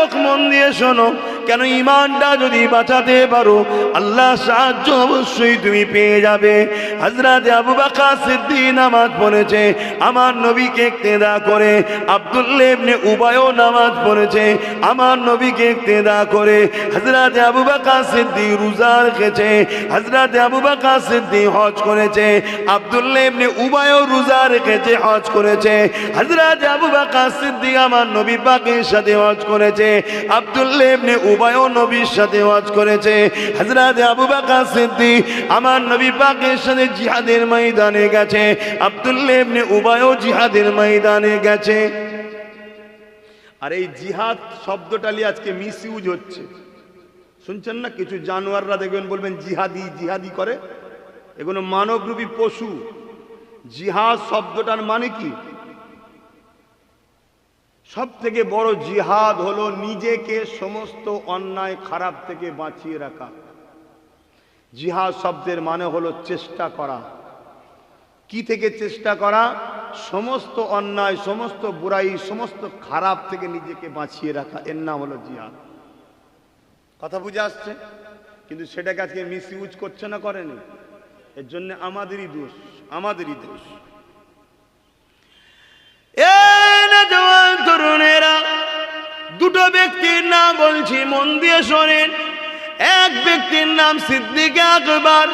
যুবক মন দিয়ে শোনো, কেন ইমানটা যদি বাঁচাতে পারো আল্লাহ সাহায্য অবশ্যই তুমি পেয়ে যাবে। হযরত আবু বকর সিদ্দিক নামাজ পড়েছে আমার নবীকে ইক্তেদা করে, আব্দুল্লাহ ইবনে উবাইও নামাজ পড়েছে আমার নবীকে ইক্তেদা করে, হযরত আবু বকর সিদ্দিক রোজা রেখেছে, হযরত আবু বকর সিদ্দিক হজ করেছে, আব্দুল্লাহ ইবনে উবাইও রোজা রেখেছে হজ করেছে, হযরত আবু বকর সিদ্দিক আমার নবী পাকের সাথে হজ করেছে, আব্দুল্লাহ ইবনে উবাইও নবীর সাথে হজ করেছে, হযরত আবু বকর সিদ্দিক আমার নবী পাকের সাথে জিহাদের ময়দানে গেছে, আব্দুল্লাহ ইবনে উবাইও জিহাদের ময়দানে গেছে। আর এই জিহাদ শব্দটা নিয়ে আজকে মিসইউজ হচ্ছে, শুনছেন না? কিছু জানোয়াররা দেখবেন বলবেন জিহাদি জিহাদি করে, এগুলো মানবরূপী পশু। জিহাদ শব্দটার মানে কি? সব থেকে বড় জিহাদ হলো নিজেকে সমস্ত অন্যায় খারাপ থেকে বাঁচিয়ে রাখা। জিহাদ শব্দের মানে হলো চেষ্টা করা। কি থেকে চেষ্টা করা? সমস্ত অন্যায়, সমস্ত বুরাই, সমস্ত খারাপ থেকে নিজেকে বাঁচিয়ে রাখা, এর নাম হলো জিহাদ। কথা বুঝে আসছে? কিন্তু সেটাকে আজকে মিসইউজ করছে না, করেনি? এর জন্য আমাদেরই দোষ, আমাদেরই দোষ। তরুণেরা, দুটো ব্যক্তির নাম বলছি, মন দিয়ে শোনেন। এক ব্যক্তির নাম সিদ্দিক আকবর,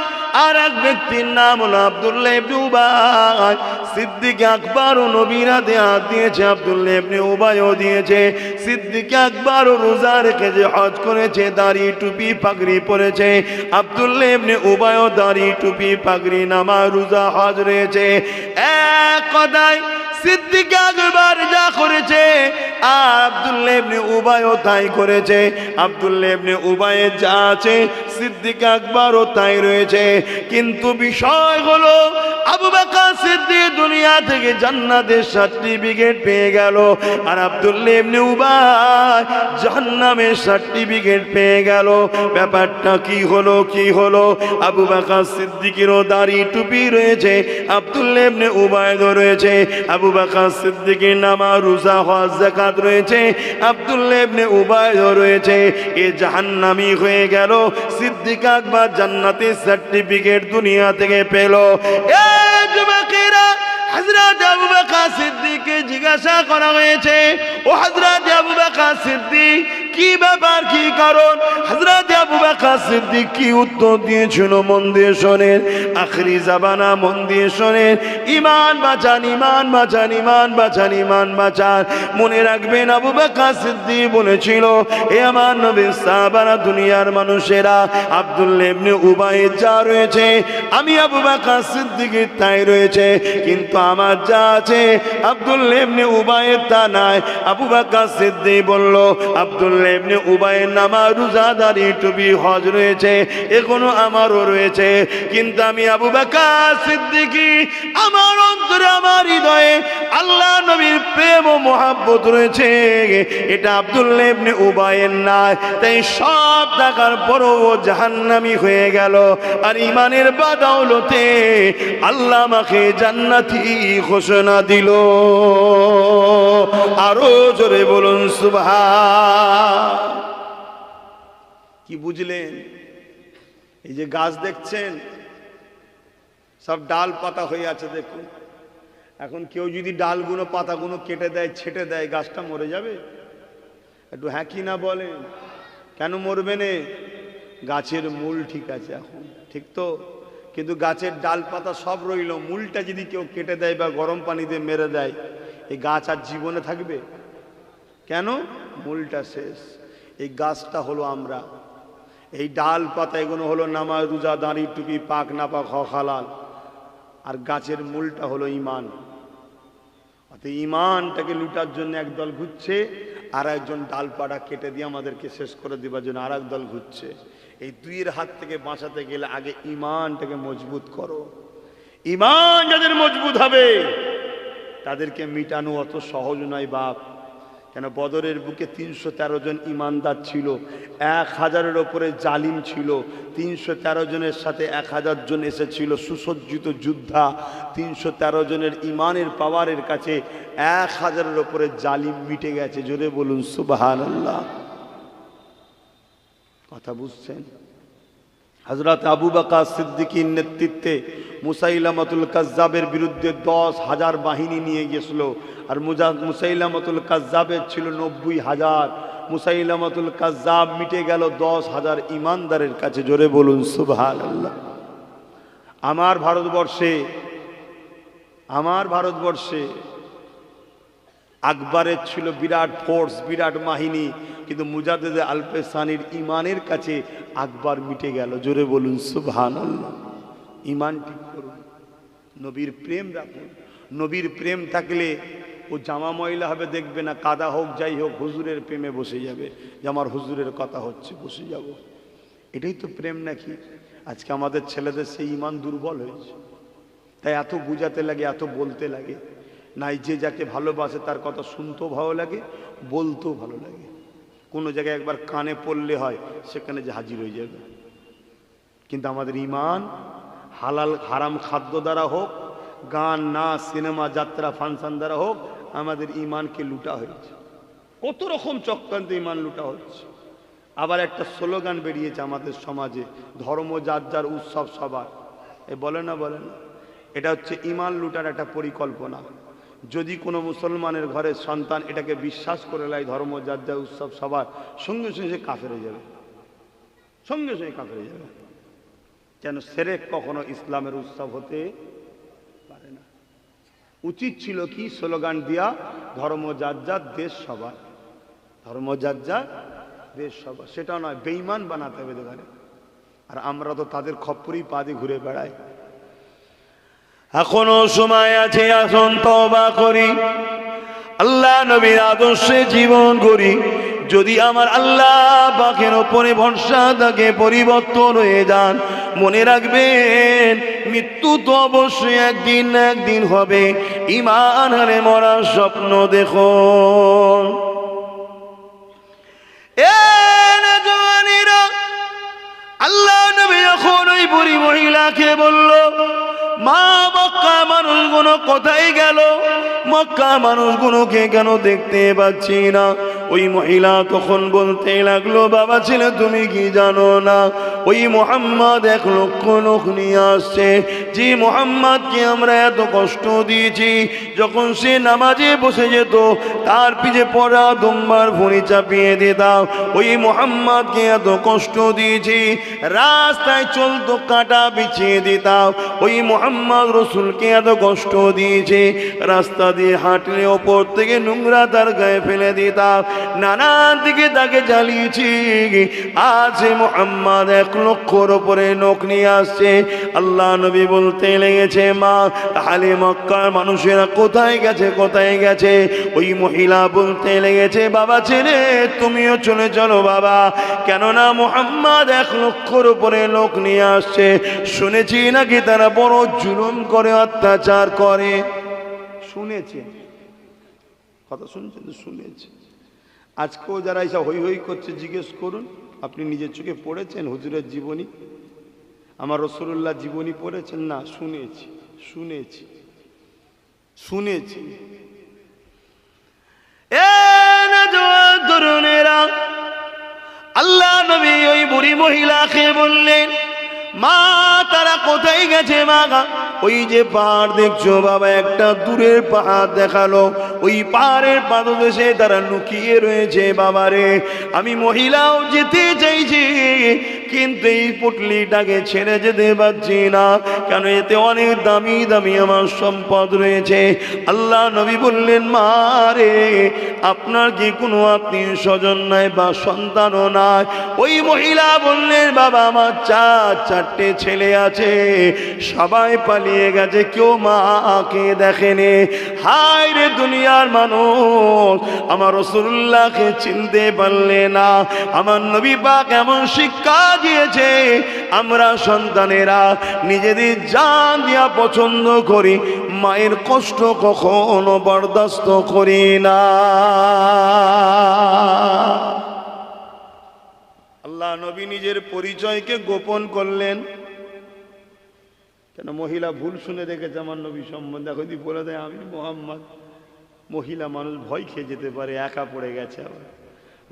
আর এক ব্যক্তির নাম হলো আব্দুল্লাহ ইবনে উবাই। সিদ্দিক আকবর ও নবীর হাতে হাত দিয়েছে, আব্দুল্লাহ ইবনে উবাইও দিয়েছে। সিদ্দিক আকবর ও রোজা রেখেছে, হজ করেছে, দাড়ি টুপি পাগড়ি পরেছে। আব্দুল্লাহ ইবনে উবাইও দাড়ি টুপি পাগড়ি নামাজ রোজা হজ রয়েছে। এক কথায় সিদ্দিক আকবর যা করেছে আব্দুল্লাহ ইবনে উবাইও তাই করেছে। আব্দুল্লাহ ইবনে উবাইয়ের যা আছে সিদ্দিক আকবরও তাই রয়েছে। কিন্তু বিষয় হলো আবু বকর সিদ্দিক দুনিয়া থেকে জান্নাতের সার্টিফিকেট পেয়ে গেল, আর আব্দুল্লাহ ইবনে উবাই জাহান্নামের সার্টিফিকেট পেয়ে গেল। ব্যাপারটা কি হলো? কি হলো? আবু বকর সিদ্দিকেরও দাড়ি টুপি রয়েছে, আব্দুল্লাহ ইবনে উবাইয়েরও রয়েছে। আবু বকর সিদ্দিকের নামাজ রোজা হজ যাকাত রয়েছে, আব্দুল্লাহ ইবনে উবাইয়েরও রয়েছে। এ জাহান্নামী হয়ে গেল, সিদ্দিক আকবর জান্নাতের সার্টিফিকেট দুনিয়া থেকে পেল। এই যুবকেরা, হযরত আবু বকর সিদ্দিককে জিজ্ঞাসা করা হয়েছে, ও হযরত আবু বকর সিদ্দিক কি ব্যাপার, কি কারণ? হযরত আবু বকর সিদ্দিক কি উত্তর দিয়েছিল? মন দিয়ে শোনেন, আখরি জামানা, মন দিয়ে শোনেন। ঈমান বাঁচান, ঈমান বাঁচান, ঈমান বাঁচান, ঈমান বাঁচান। মনে রাখবেন আবু বকর সিদ্দিক বলেছিল, এ আমার নবীর সাহাবারা, দুনিয়ার মানুষেরা, আব্দুল্লাহ ইবনে উবাইয়ের যা রয়েছে আমি আবু বকর সিদ্দিকের তাই রয়েছে, কিন্তু আমার যা আছে আব্দুল্লাহ ইবনে উবাইয়ের তা নাই। আবু বকর সিদ্দিক বলল, আব্দুল্লাহ ইবনে উবাইয়ের নামাজ রোজা দাড়ি টুপি হজ রয়েছে, এখনো আমারও রয়েছে, কিন্তু আমি আবু বকর সিদ্দিক আমার অন্তরে, আমার হৃদয়ে আল্লাহ নবীর প্রেম ও মহব্বত রয়েছে, এটা আব্দুল্লাহ ইবনে উবাইয়ের নাই। তাই সব টাকার পরও ও জাহান্নামী হয়ে গেল, আর ঈমানের বাদৌলতে আল্লাহ আমাকে জান্নাতি ঘোষণা দিল। আরো জোরে বলুন সুবহান। কি বুঝলেন? এই যে গাছ দেখছেন সব ডাল পাতা হয়ে আছে, দেখুন। এখন কেউ যদি ডালগুলো পাতাগুলো কেটে দেয়, ছেটে দেয়, গাছটা মরে যাবে? একটু হ্যাঁ কি না বলেন? কেন মরবে না? গাছের মূল ঠিক আছে এখন, ঠিক তো? কিন্তু গাছের ডাল পাতা সব রইল, মূলটা যদি কেউ কেটে দেয় বা গরম পানি দিয়ে মেরে দেয়, এই গাছ আর জীবনে থাকবে? কেন? মূলটা শেষ। এই গাছটা হলো আমরা, এই ডাল পাতা এগুলো হলো নামাজ রোজা দাড়ি টুপি পাক না পাক হালাল, আর গাছের মূলটা হলো ঈমান। অর্থাৎ ঈমানটাকে লুটার জন্য একদল ঘুরছে, আর একজন ডালপাড়া কেটে দিয়ে আমাদেরকে শেষ করে দেবার জন্য আর একদল ঘুরছে। এই দুইয়ের হাত থেকে বাঁচাতে গেলে আগে ঈমানটাকে মজবুত করো। ঈমান যাদের মজবুত হবে তাদেরকে মিটানো অত সহজ নয় বাপ। কেন বদরের বুকে ৩১৩ জন ইমানদার ছিল, ১,০০০-এর ওপরে জালিম ছিল। ৩১৩ জনের সাথে ১,০০০ জন এসেছিল সুসজ্জিত যোদ্ধা। ৩১৩ জনের ইমানের পাওয়ারের কাছে ১,০০০-এর ওপরে জালিম মিটে গেছে। জোরে বলুন সুবহানাল্লাহ। কথা বুঝছেন? হযরত আবু বকর সিদ্দিকীর নেতৃত্বে মুসাইলামাতুল কাজ্জাবের বিরুদ্ধে ১০,০০০ বাহিনী নিয়ে গেছিল। আর মুসাইলামাতুল কাজ্জাবের ছিল ৯০,০০০। মুসাইলামাতুল কাজ্জাব মিটে গেল ১০,০০০ ইমানদারের কাছে। জোরে বলুন সুবহানাল্লাহ। আমার ভারতবর্ষে আকবরের ছিল বিরাট ফোর্স, বিরাট বাহিনী, কিন্তু মুজাদ্দেদে আলপে সানির ইমানের কাছে আকবর মিটে গেল। জোরে বলুন সুবহানাল্লাহ। ইমান ঠিক করুন, নবীর প্রেম রাখুন। নবীর প্রেম থাকলে ও জামা ময়লা হবে দেখবে না, কাদা হোক যাই হোক হুজুরের প্রেমে বসে যাবে, যে আমার হুজুরের কথা হচ্ছে বসে যাব। এটাই তো প্রেম নাকি? আজকে আমাদের ছেলেদের সেই ইমান দুর্বল হয়েছে, তাই এত বুঝাতে লাগে, এত বলতে লাগে। নাই যে যাকে ভালোবাসে তার কথা শুনতেও ভালো লাগে, বলতেও ভালো লাগে। কোনো জায়গায় একবার কানে পড়লে হয় সেখানে যে হাজির হয়ে যাবে। কিন্তু আমাদের ইমান হালাল হারাম খাদ্য দ্বারা হোক, গান নাচ সিনেমা যাত্রা ফাংশন দ্বারা হোক, আমাদের ইমানকে লুটা হয়েছে। কত রকম চক্রান্ত ইমান লুটা হচ্ছে। আবার একটা স্লোগান বেরিয়েছে আমাদের সমাজে, ধর্ম যার যার উৎসব সবার। এ বলে না? এটা হচ্ছে ইমান লুটার একটা পরিকল্পনা। যদি কোনো মুসলমানের ঘরের সন্তান এটাকে বিশ্বাস করে লাই ধর্ম যার যার উৎসব সবার, সঙ্গে সঙ্গে কাফের হয়ে যাবে, সঙ্গে সঙ্গে কাফের হয়ে যাবে। কেন? শিরক কখনো ইসলামের উৎসব হতে পারে না। উচিত ছিল কি স্লোগান দিয়া, ধর্ম যার যার দেশ সবার, ধর্ম যার যার দেশ সবার। সেটা নয়, বেঈমান বানাতে হবে এখানে। আর আমরা তো তাদের খপ্পরেই পা দিয়ে ঘুরে বেড়াই। এখনো সময় আছে, আসুন তওবা করি, আল্লাহ নবীর আদর্শে জীবন করি। যদি আমার আল্লাহ পাকের ওপরে ভরসা থাকে, পরিবর্তন হয়ে যান। মনে রাখবেন মৃত্যু তো অবশ্যই একদিন না একদিন হবে। ঈমান হারে মরার স্বপ্ন দেখুন। আল্লাহ নবী যখন ওই বুড়ি মহিলাকে বলল, মা মক্কা মানুষগুলো কোথায় গেল? মক্কা মানুষগুলোকে কেন দেখতে পাচ্ছি না? ওই মহিলা তখন বলতে লাগলো, বাবা ছেলে তুমি কি জানো না, ওই মুহাম্মদ 1 লক্ষ লোক নিয়ে আসছে, যে মুহাম্মদকে আমরা এত কষ্ট দিয়েছি। যখন সে নামাজে বসে যেত তার পিছে পড়া দুম্বার ভুঁড়ি চাপিয়ে দিতাম। ওই মুহাম্মদকে এত কষ্ট দিয়েছি, রাস্তায় চলতো কাঁটা বিছিয়ে দিতাম। ওই মুহাম্মদ রসুলকে এত কষ্ট দিয়েছে, রাস্তা দিয়ে হাঁটলে ওপর থেকে নোংরা তার গায়ে ফেলে দিতাম, নানান দিকে তাকে জ্বালিয়েছি। আজ মুহাম্মদ 1 লক্ষর ওপরে লোক নিয়ে আসছে। আল্লাহ নবী বলতে লেগেছে, মা তাহলে মক্কার মানুষেরা কোথায় গেছে, কোথায় গেছে? ওই মহিলা বলতে লেগেছে, বাবা ছেলে তুমিও চলে চলো বাবা, কেননা মুহাম্মদ 1 লক্ষর উপরে লোক নিয়ে আসছে। শুনেছি নাকি তারা বড় জুলুম করে, অত্যাচার করে। শুনেছে কথা, শুনছেন তো? শুনেছে। আজকেও যারা এসব হই হই করছে জিজ্ঞেস করুন, আপনি নিজের চোখে পড়েছেন হুজুরের জীবনী? আমার রাসূলুল্লাহ জীবনী পড়েছেন না? শুনেছি শুনেছি শুনেছি। তরুণেরা, আল্লাহ নবী ওই বুড়ি মহিলাকে বললেন, মা তারা কোথায় গেছে? মা ওই যে পাহাড় দেখছো বাবা, একটা দূরের পাহাড় দেখালো, ওই পাহাড়ের পাদদেশে তারা লুকিয়ে রয়েছে। বাবারে আমি মহিলাও যেতে চাইছি, কিন্তু এই পুটলিটাকে ছেড়ে যেতে পারছি না, কেন এতে অনেক দামি দামি আমার সম্পদ রয়েছে। আল্লাহ নবী বললেন, মা রে আপনার কি কোনো আত্মীয় স্বজন নাই বা সন্তানও নাই? ওই মহিলা বললেন, বাবা আমার 4 ছেলে আছে, সবাই পালিয়ে গেছে, কেউ মাকে দেখেনি। হায় রে দুনিয়ার মানুষ, আমার রাসূলুল্লাহকে চিনতে পারলে না। আমার নবী পাক এমন শিক্ষা দিয়েছে, আমরা সন্তানেরা নিজেদের জান দিয়া পছন্দ করি, মায়ের কষ্ট কখনো বরদাস্ত করি না। আল্লাহ নবী নিজের পরিচয়কে গোপন করলেন কেন? মহিলা ভুল শুনে রেখেছে আমার নবী সম্বন্ধে, এখন যদি বলে দেয় আমি মোহাম্মদ, মহিলা মানুষ ভয় খেয়ে যেতে পারে, একা পড়ে গেছে। আবার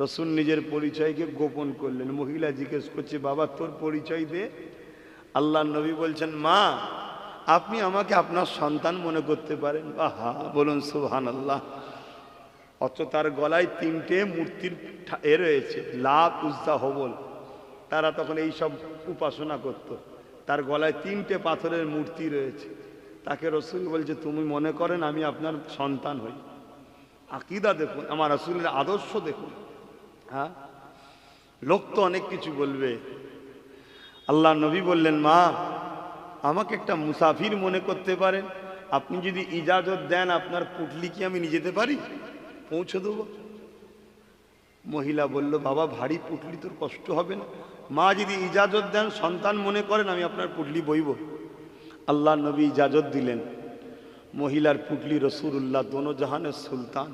রসুল নিজের পরিচয়কে গোপন করলেন। মহিলা জিজ্ঞেস করছে বাবা তোর পরিচয় দে। আল্লাহ নবী বলছেন মা আপনি আমাকে আপনার সন্তান মনে করতে পারেন। আহা বলুন সুবহানাল্লাহ। অথচ তার গলায় 3টে মূর্তির রয়েছে, লাত উজ্জা হবল। তারা তখন এই সব উপাসনা করত। তার গলায় 3টে পাথরের মূর্তি রয়েছে। তাকে রসুল বলছে তুমি মনে করেন আমি আপনার সন্তান হই। আকীদা দেখুন, আমার রাসূলের আদর্শ দেখুন। হ্যাঁ, লোক তো অনেক কিছু বলবে। আল্লাহ নবী বললেন মা আমাকে একটা মুসাফির মনে করতে পারেন, আপনি যদি ইজাজত দেন আপনার পুটলি কি আমি নিয়ে যেতে পারি, পৌঁছে দেবো। মহিলা বলল বাবা ভারী পুটলি তোর কষ্ট হবে না? মা যদি ইজাজত দেন, সন্তান মনে করেন, আমি আপনার পুটলি বইব। আল্লাহ নবী ইজাজত দিলেন। মহিলার পুটলি রাসূলুল্লাহ দোনো জাহানের সুলতান,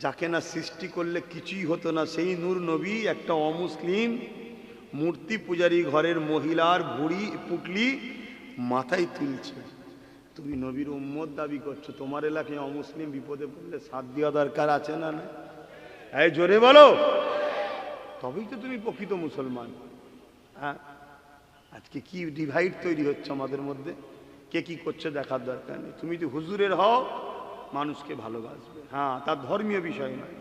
যাকে না সৃষ্টি করলে কিছুই হতো না, সেই নূর নবী একটা অমুসলিম মূর্তি পূজারী ঘরের মহিলার ভুড়ি পুটলি মাথায় তুলছে। তুমি নবীর উম্মত দাবি করছো, তোমার এলাকায় অমুসলিম বিপদে পড়লে সাথ দেওয়া দরকার আছে না? না, এই জোরে বলো, তবেই তো তুমি প্রকৃত মুসলমান। হ্যাঁ, আজকে কি ডিভাইড তৈরি হচ্ছে আমাদের মধ্যে, কে কি করছে দেখার দরকার নেই। তুমি যদি হুজুরের হও মানুষকে ভালোবাসবে। হ্যাঁ, তার ধর্মীয় বিষয় নয়,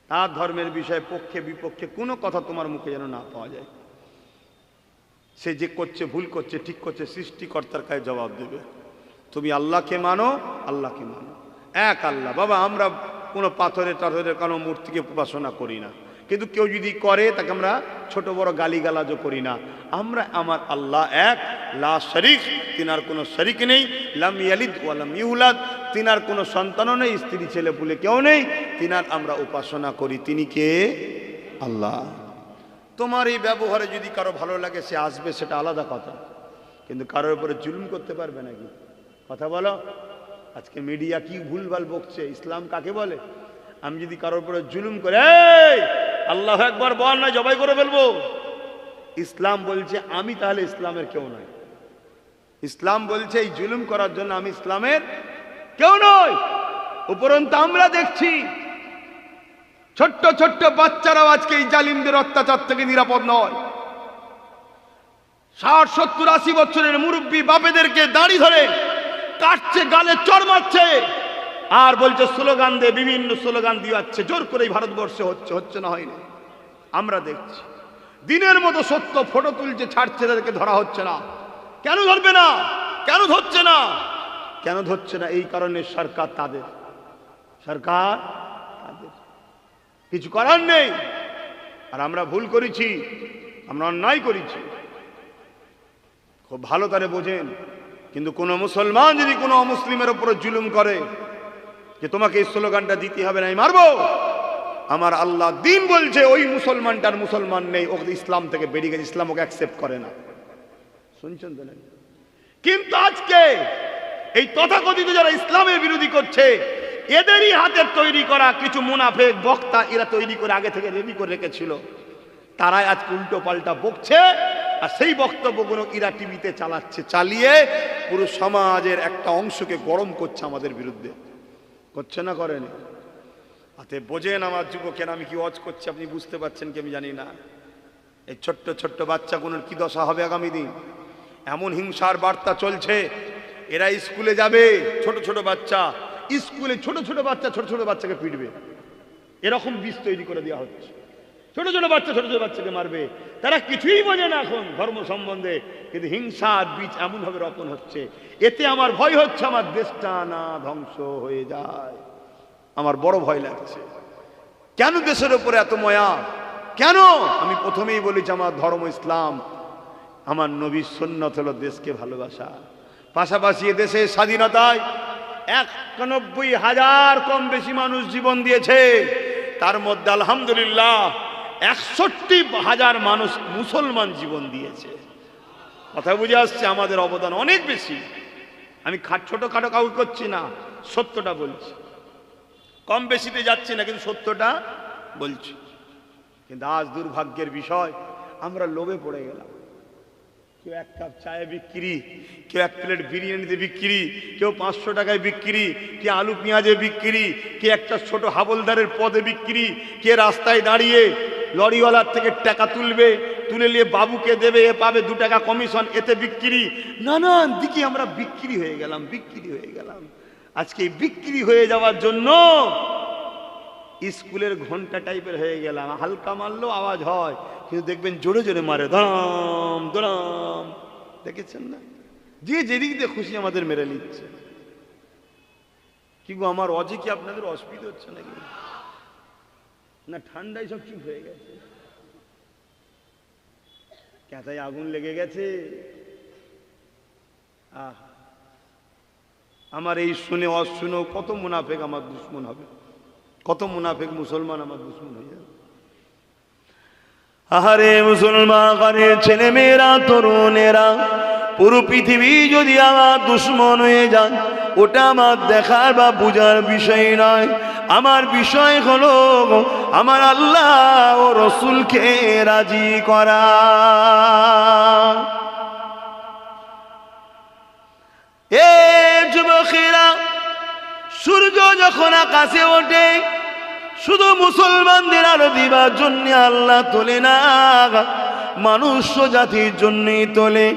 তার ধর্মের বিষয়ে পক্ষে বিপক্ষে কোনো কথা তোমার মুখে যেন না পাওয়া যায়। সে যে করছে ভুল করছে ঠিক করছে, সৃষ্টিকর্তার কাছে জবাব দেবে। তুমি আল্লাহকে মানো, আল্লাহকে মানো, এক আল্লাহ। বাবা আমরা কোনো পাথরের কোনো মূর্তিকে উপাসনা করি না, কিন্তু কেউ যদি করে তাকে আমরা ছোট বড় গালিগালাজও করি না। আমরা আমার আল্লাহ এক, লা শরীক, তিনার কোনো শরীক নেই, লাম ইয়ালিদ ওয়া লাম ইউলাদ, তিনার কোনো সন্তানও নেই, স্ত্রী ছেলে পুলে কেউ নেই, তিনার আমরা উপাসনা করি। তিনি কে? আল্লাহ। তোমার এই ব্যবহারে যদি কারো ভালো লাগে সে আসবে, সেটা আলাদা কথা, কিন্তু কারোর উপরে জুলুম করতে পারবে নাকি? কথা বলো। আজকে মিডিয়া কি ভুলভাল বকছে, ইসলাম কাকে বলে? আমি যদি কারোর উপরে জুলুম করে আল্লাহ একবার বল না জবাই করে ফেলবো, ইসলাম বলছে আমি তাহলে ইসলামের কেউ নয়। ইসলাম বলছে এই জুলুম করার জন্য আমি ইসলামের কেউ নয়। উপরন্তু আমরা দেখছি ছোট্ট ছোট্ট বাচ্চারাও আজকে এই জালিমদের অত্যাচার থেকে নিরাপদ নয়। 60, 70, 80 বছরের মুরব্বী বাপেদেরকে দাড়ি ধরে কাটছে, গালে চড় মারছে, আর বলছে স্লোগান দিয়ে, বিভিন্ন স্লোগান দিয়ে যাচ্ছে। জোর করে ভারতবর্ষে হচ্ছে না, হয়নি। আমরা দেখছি দিনের মতো সত্য ফটো তুলছে, ছাড়ছে, তাদেরকে ধরা হচ্ছে না। কেন ধরবে না? কেন ধরছে না? কেন ধরছে না? এই কারণে সরকার তাদের, কিছু করার নেই। আর আমরা ভুল করেছি, আমরা অন্যায় করেছি, খুব ভালো তারে বোঝেন। কিন্তু কোনো মুসলমান যদি কোনো অমুসলিমের উপরে জুলুম করে যে তোমাকে এই স্লোগানটা দিতে হবে না, আমি মারবো, আমার আল্লাহ দিন বলছে ওই মুসলমানটার মুসলমান নেই, ও ইসলাম থেকে বেরিয়ে গেছে, ইসলাম ওকে অ্যাকসেপ্ট করে না। শুনছেন তো? কিন্তু আজকে এই তথাকথিত যারা ইসলামের বিরোধী করছে, এদেরই হাতের তৈরি করা কিছু মুনাফেক বক্তা, এরা তৈরি করে আগে থেকে রেডি করে রেখেছিল, তারাই আজ উল্টো পাল্টা বকছে। আর সেই বক্তব্যগুলো এরা টিভিতে চালাচ্ছে, চালিয়ে পুরো সমাজের একটা অংশকে গরম করছে আমাদের বিরুদ্ধে। করছে না? করেনি? হাতে বোঝেন আমার যুবকের আমি কি ওয়াজ করছি, আপনি বুঝতে পারছেন কি আমি জানি না। এই ছোট্ট ছোট্ট বাচ্চাগুলোর কি দশা হবে আগামী দিন। এমন হিংসার বার্তা চলছে, এরা স্কুলে যাবে, ছোট ছোট বাচ্চা স্কুলে, ছোট ছোট বাচ্চাকে পিটবে, এরকম বীজ তৈরি করে দেওয়া হচ্ছে। ছোট ছোট বাচ্চাকে মারবে। তারা কিছুই বোঝে না এখন ধর্ম সম্বন্ধে, কিন্তু হিংসার বীজ এমনভাবে রোপণ হচ্ছে। এতে আমার ভয় হচ্ছে আমার দেশটা না ধ্বংস হয়ে যায়। আমার বড় ভয় লাগছে। কেন দেশের উপরে এত মায়া? কেন? আমি প্রথমেই বলেছি আমার ধর্ম ইসলাম, আমার নবীর সুন্নাত হলো দেশকে ভালোবাসা। পাশাপাশি দেশের স্বাধীনতায় 91,000 কম বেশি মানুষ জীবন দিয়েছে, তার মধ্যে আলহামদুলিল্লাহ 61,000 মানুষ মুসলমান জীবন দিয়েছে। কথা বুঝে আসছে? আমাদের অবদান অনেক বেশি। আমি ছোটোখাটো কাউকে করছি না, সত্যটা বলছি, কম বেশিতে যাচ্ছি না, কিন্তু সত্যটা বলছি। কিন্তু আজ দুর্ভাগ্যের বিষয়, আমরা লোভে পড়ে গেলাম। কেউ এক কাপ চায়ে বিক্রি, কেউ এক প্লেট বিরিয়ানিতে বিক্রি, কেউ 500 টাকায় বিক্রি, কে আলু পেঁয়াজে বিক্রি, কে একটা ছোট হাবলদারের পদে বিক্রি, কে রাস্তায় দাঁড়িয়ে লরিওয়ালার থেকে টাকা তুলবে, তুলে নিয়ে বাবুকে দেবে, এ পাবে 2 টাকা কমিশন, এতে বিক্রি। নানান দিকে আমরা বিক্রি হয়ে গেলাম, বিক্রি হয়ে গেলাম। আজকে বিক্রি হয়ে যাওয়ার জন্য স্কুলের ঘন্টা টাইপের হয়ে গেলাম। হালকা মারলেও আওয়াজ হয়, কিন্তু দেখবেন জোরে জোরে মারে, দড়াম দড়াম। দেখেছেন না? যে যেদিক দিয়ে খুশি আমাদের মেরে নিচ্ছে। কি গো, আমার অজে কি আপনাদের অসুবিধা হচ্ছে নাকি? না ঠান্ডায় সব চুপ হয়ে গেছে? ক্যাথায় আগুন লেগে গেছে? আমার এই শুনে অশুনেও কত মুনাফেক আমার দুশ্মন হবে, কত মুনাফেক মুসলমান আমার দুশ্মন হয়ে যাবে। আহারে মুসলমান ঘরের ছেলে মেয়েরা, তরুণেরা, পুরো পৃথিবী যদি আমার দুশ্মন হয়ে যায়, ওটা আমার দেখার বা বুঝার বিষয় নয়। আমার বিষয় হলো আমার আল্লাহ ও রসুলকে রাজি করা। এ যুবকেরা, সূর্য যখন আকাশে ওঠে, শুধু মুসলমানদের আলো দিবার জন্য আল্লাহ তোলে না, মানুষ জাতির জন্যই তোলে।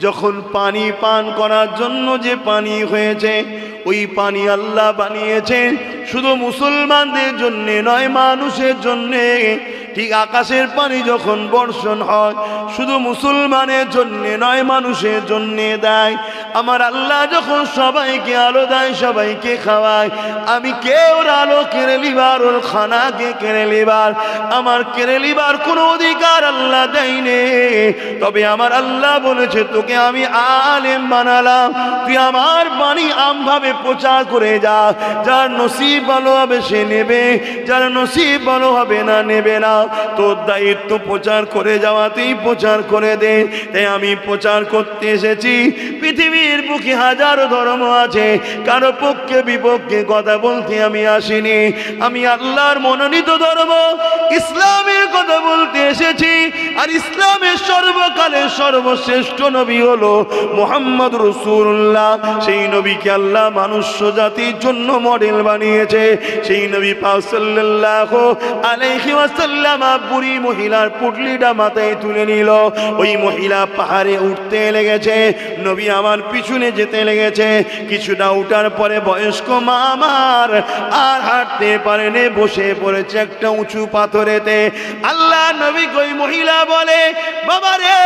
যখন পানি পান করার জন্য যে পানি হয়েছে, ওই পানি আল্লাহ বানিয়েছেন শুধু মুসলমানদের জন্যে নয়, মানুষের জন্যে। ঠিক আকাশের পানি যখন বর্ষণ হয়, শুধু মুসলমানের জন্যে নয়, মানুষের জন্যে দেয়। আমার আল্লাহ যখন সবাইকে আলো দেয়, সবাইকে খাওয়ায়, আমি কে ওর আলো কেড়ে লিবার, ওর খানাকে কেড়ে লিবার, আমার কেড়ে লিবার কোনো অধিকার আল্লাহ দেয়নি। তবে আমার আল্লাহ বলেছে, তোকে আমি আলেম বানালাম, তুই আমার বাণী আমভাবে প্রচার করে যা। যার নসিব ভালো হবে সে নেবে, যার নসিব ভালো হবে না নেবে না। তোর দায়িত্ব প্রচার করে যাওয়া, তুই প্রচার করে দে। তাই আমি প্রচার করতে এসেছি। পৃথিবীর বুকে হাজারো ধর্ম আছে, কারো পক্ষে বিপক্ষে কথা বলতে আমি আসিনি। আমি আল্লাহর মনোনীত ধর্ম ইসলামের কথা বলতে এসেছি। আর ইসলামের সর্বকালের সর্বশ্রেষ্ঠ নবী হলো মুহাম্মদ রাসূলুল্লাহ। সেই নবীকে আল্লাহ মানুষ জাতির জন্য মডেল বানিয়েছে। সেই নবী পাক সাল্লাল্লাহু আলাইহি ওয়াসাল্লাম বুড়ি মহিলার পুটলিটা মাথায় তুলে নিল। ওই মহিলা পাহাড়ে উঠতে লেগেছে, নবী আমার পিছনে যেতে লেগেছে। কিছুটা উঠার পরে বয়স্ক মা আমার আর হাঁটতে পারেনি, বসে পড়েছে একটা উঁচু পাথরেতে। আল্লাহ নবী ওই মহিলা বলে, বাবা রে,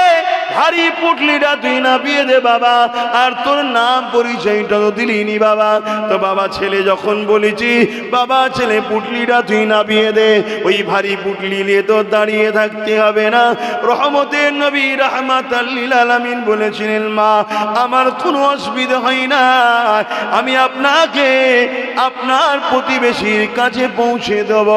ভারী পুটলিটা তুই নামিয়ে দে বাবা, আর তোর নাম পরিচয়টা তো দিলিনি বাবা। তো বাবা ছেলে যখন বলেছি, বাবা ছেলে পুটলিটা তুই নামিয়ে দে, ওই ভারী পুটলি নিয়ে তো দাঁড়িয়ে থাকতে হবে না। রহমতের নবী রাহমাতাল লিল আলামিন বলেছিলেন, মা আমার কোনো অসুবিধা হয় না, আমি আপনাকে আপনার প্রতিবেশীর কাছে পৌঁছে দেব,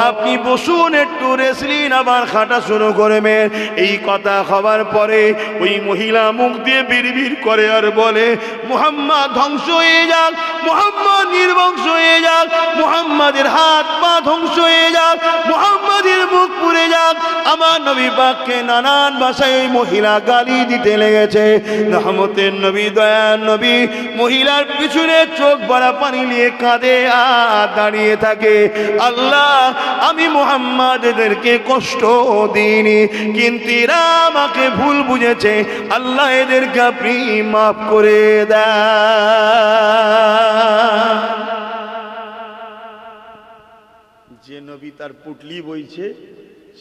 আপনি বসুন, একটু রেস্ট নিন, আবার হাঁটা শুরু করবেন। এই কথা হবার পরে ওই মহিলা মুখ দিয়ে বিড়বিড় করে আর বলে, মুহাম্মদ ধ্বংস হয়ে যাক, মুহাম্মদ নির্বংশ হয়ে যাক, মুহাম্মাদের হাত পা ধ্বংস হয়ে যাক, মুহাম্মাদের মুখ পুড়ে যাক। আমার নবী পাককে নানান ভাষায় ওই মহিলা গালি দিতে লেগেছে। রহমতের নবী, দয়ার নবী মহিলার পিছনে চোখ ভরা পানি নিয়ে কাঁদে আর দাঁড়িয়ে থাকে। আল্লাহ, আমি মুহাম্মদ এদেরকে কষ্ট দিইনি, কিন্তু এরা আমাকে ভুল বুঝেছে, আল্লাহ এদেরকে আপনি মাফ করে দেন। যে নবী তার পুটলি বইছে,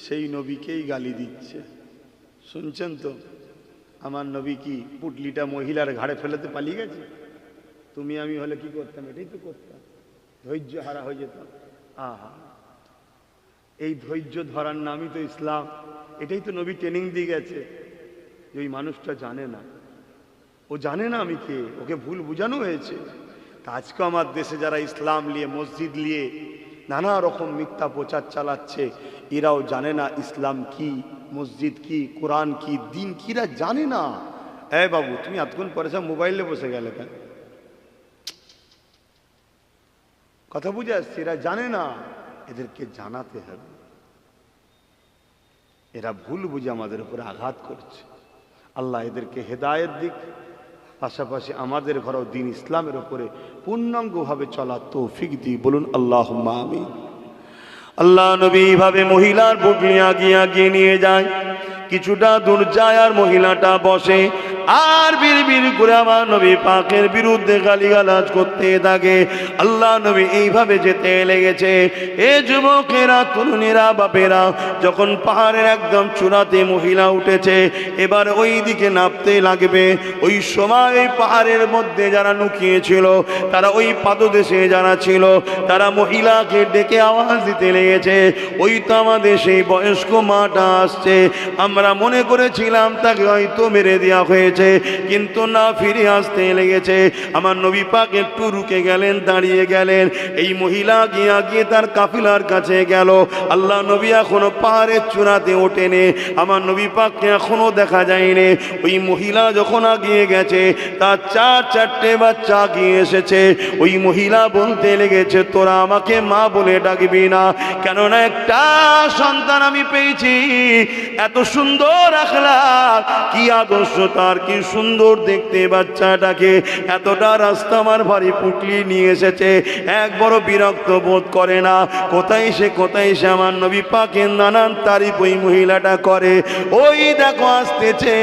সেই নবীকেই গালি দিচ্ছে। শুনছেন তো? আমার নবী কি পুটলিটা মহিলার ঘাড়ে ফেলেতে পালিয়ে গেছে? তুমি আমি হলে কি করতাম? এটাই তো করতাম, ধৈর্য হারা হয়ে যেতাম। আহা, এই ধৈর্য ধরার নামই তো ইসলাম। এটাই তো নবী ট্রেনিং দিয়ে গেছে। যে ওই মানুষটা জানে না, ও জানে না আমি কে, ওকে ভুল বোঝানো হয়েছে। তা আজকে আমার দেশে যারা ইসলাম নিয়ে, মসজিদ নিয়ে নানা রকম মিথ্যা প্রচার চালাচ্ছে, এরাও জানে না ইসলাম কি, মসজিদ কি, কোরআন কি, দিন কিরা জানে না। এ বাবু, তুমি এতক্ষণ পরে সব মোবাইলে বসে গেলে কেন? কথা বুঝে আসছে? এরা জানে না, এদেরকে জানাতে হবে। এরা ভুল বুঝে আমাদের উপরে আঘাত করছে। আল্লাহ এদেরকে হেদায়েত দিক, পাশাপাশি আমাদের ঘরেও দিন ইসলামের উপরে পূর্ণাঙ্গভাবে চলার তৌফিক দিক। বলুন আল্লাহুম্মা আমিন। আল্লাহ নবী এইভাবে মহিলার বুকলি আগিয়ে নিয়ে যায়। কিছুটা দূর যায় আর মহিলাটা বসে আর বিড়বিড় করে আমার নবী পাকের বিরুদ্ধে গালিগালাজ করতে থাকে। আল্লাহ নবী এইভাবে যেতে লেগেছে। এ যুবকেরা, তরুণেরা, বাপেরা, যখন পাহাড়ের একদম চূড়াতে মহিলা উঠেছে, এবার ওই দিকে নামতে লাগবে। ওই সময় ওই পাহাড়ের মধ্যে যারা লুকিয়েছিল, তারা ওই পাদদেশে যারা ছিল, তারা মহিলাকে ডেকে আওয়াজ দিতে লেগেছে, ওই তো আমাদের সেই বয়স্ক মাটা আসছে। আমরা মনে করেছিলাম তাকে হয়তো মেরে দেওয়া হয়েছে, কিন্তু না, ফিরে আসতে লেগেছে। আমার নবী পাক একটু রুকে গেলেন, দাঁড়িয়ে গেলেন। এই মহিলা গিয়ে তার কাফিলার কাছে গেল। আল্লাহ নবী এখনো পাহাড়ের চূড়াতে ওঠেনি, আমার নবী পাককে এখনো দেখা যায়নি। ওই মহিলা যখন আগিয়ে গেছে, তার চারটে বাচ্চা আগিয়ে এসেছে। ওই মহিলা বলতে লেগেছে, তোরা আমাকে মা বলে ডাকবি না, কেননা একটা সন্তান আমি পেয়েছি। এত সুন্দর আখলাক, কি আদর্শ তার, কি সুন্দর দেখতে বাচ্চাটাকে। এতটা রাস্তা আমার ভারী পুটলি নিয়ে এসেছে, একবারও বিরক্ত বোধ করে না। কোথায় সে আমার নবী পাকের নানান তারিফ ওই মহিলাটা করে। ওই দেখো আসতেছে,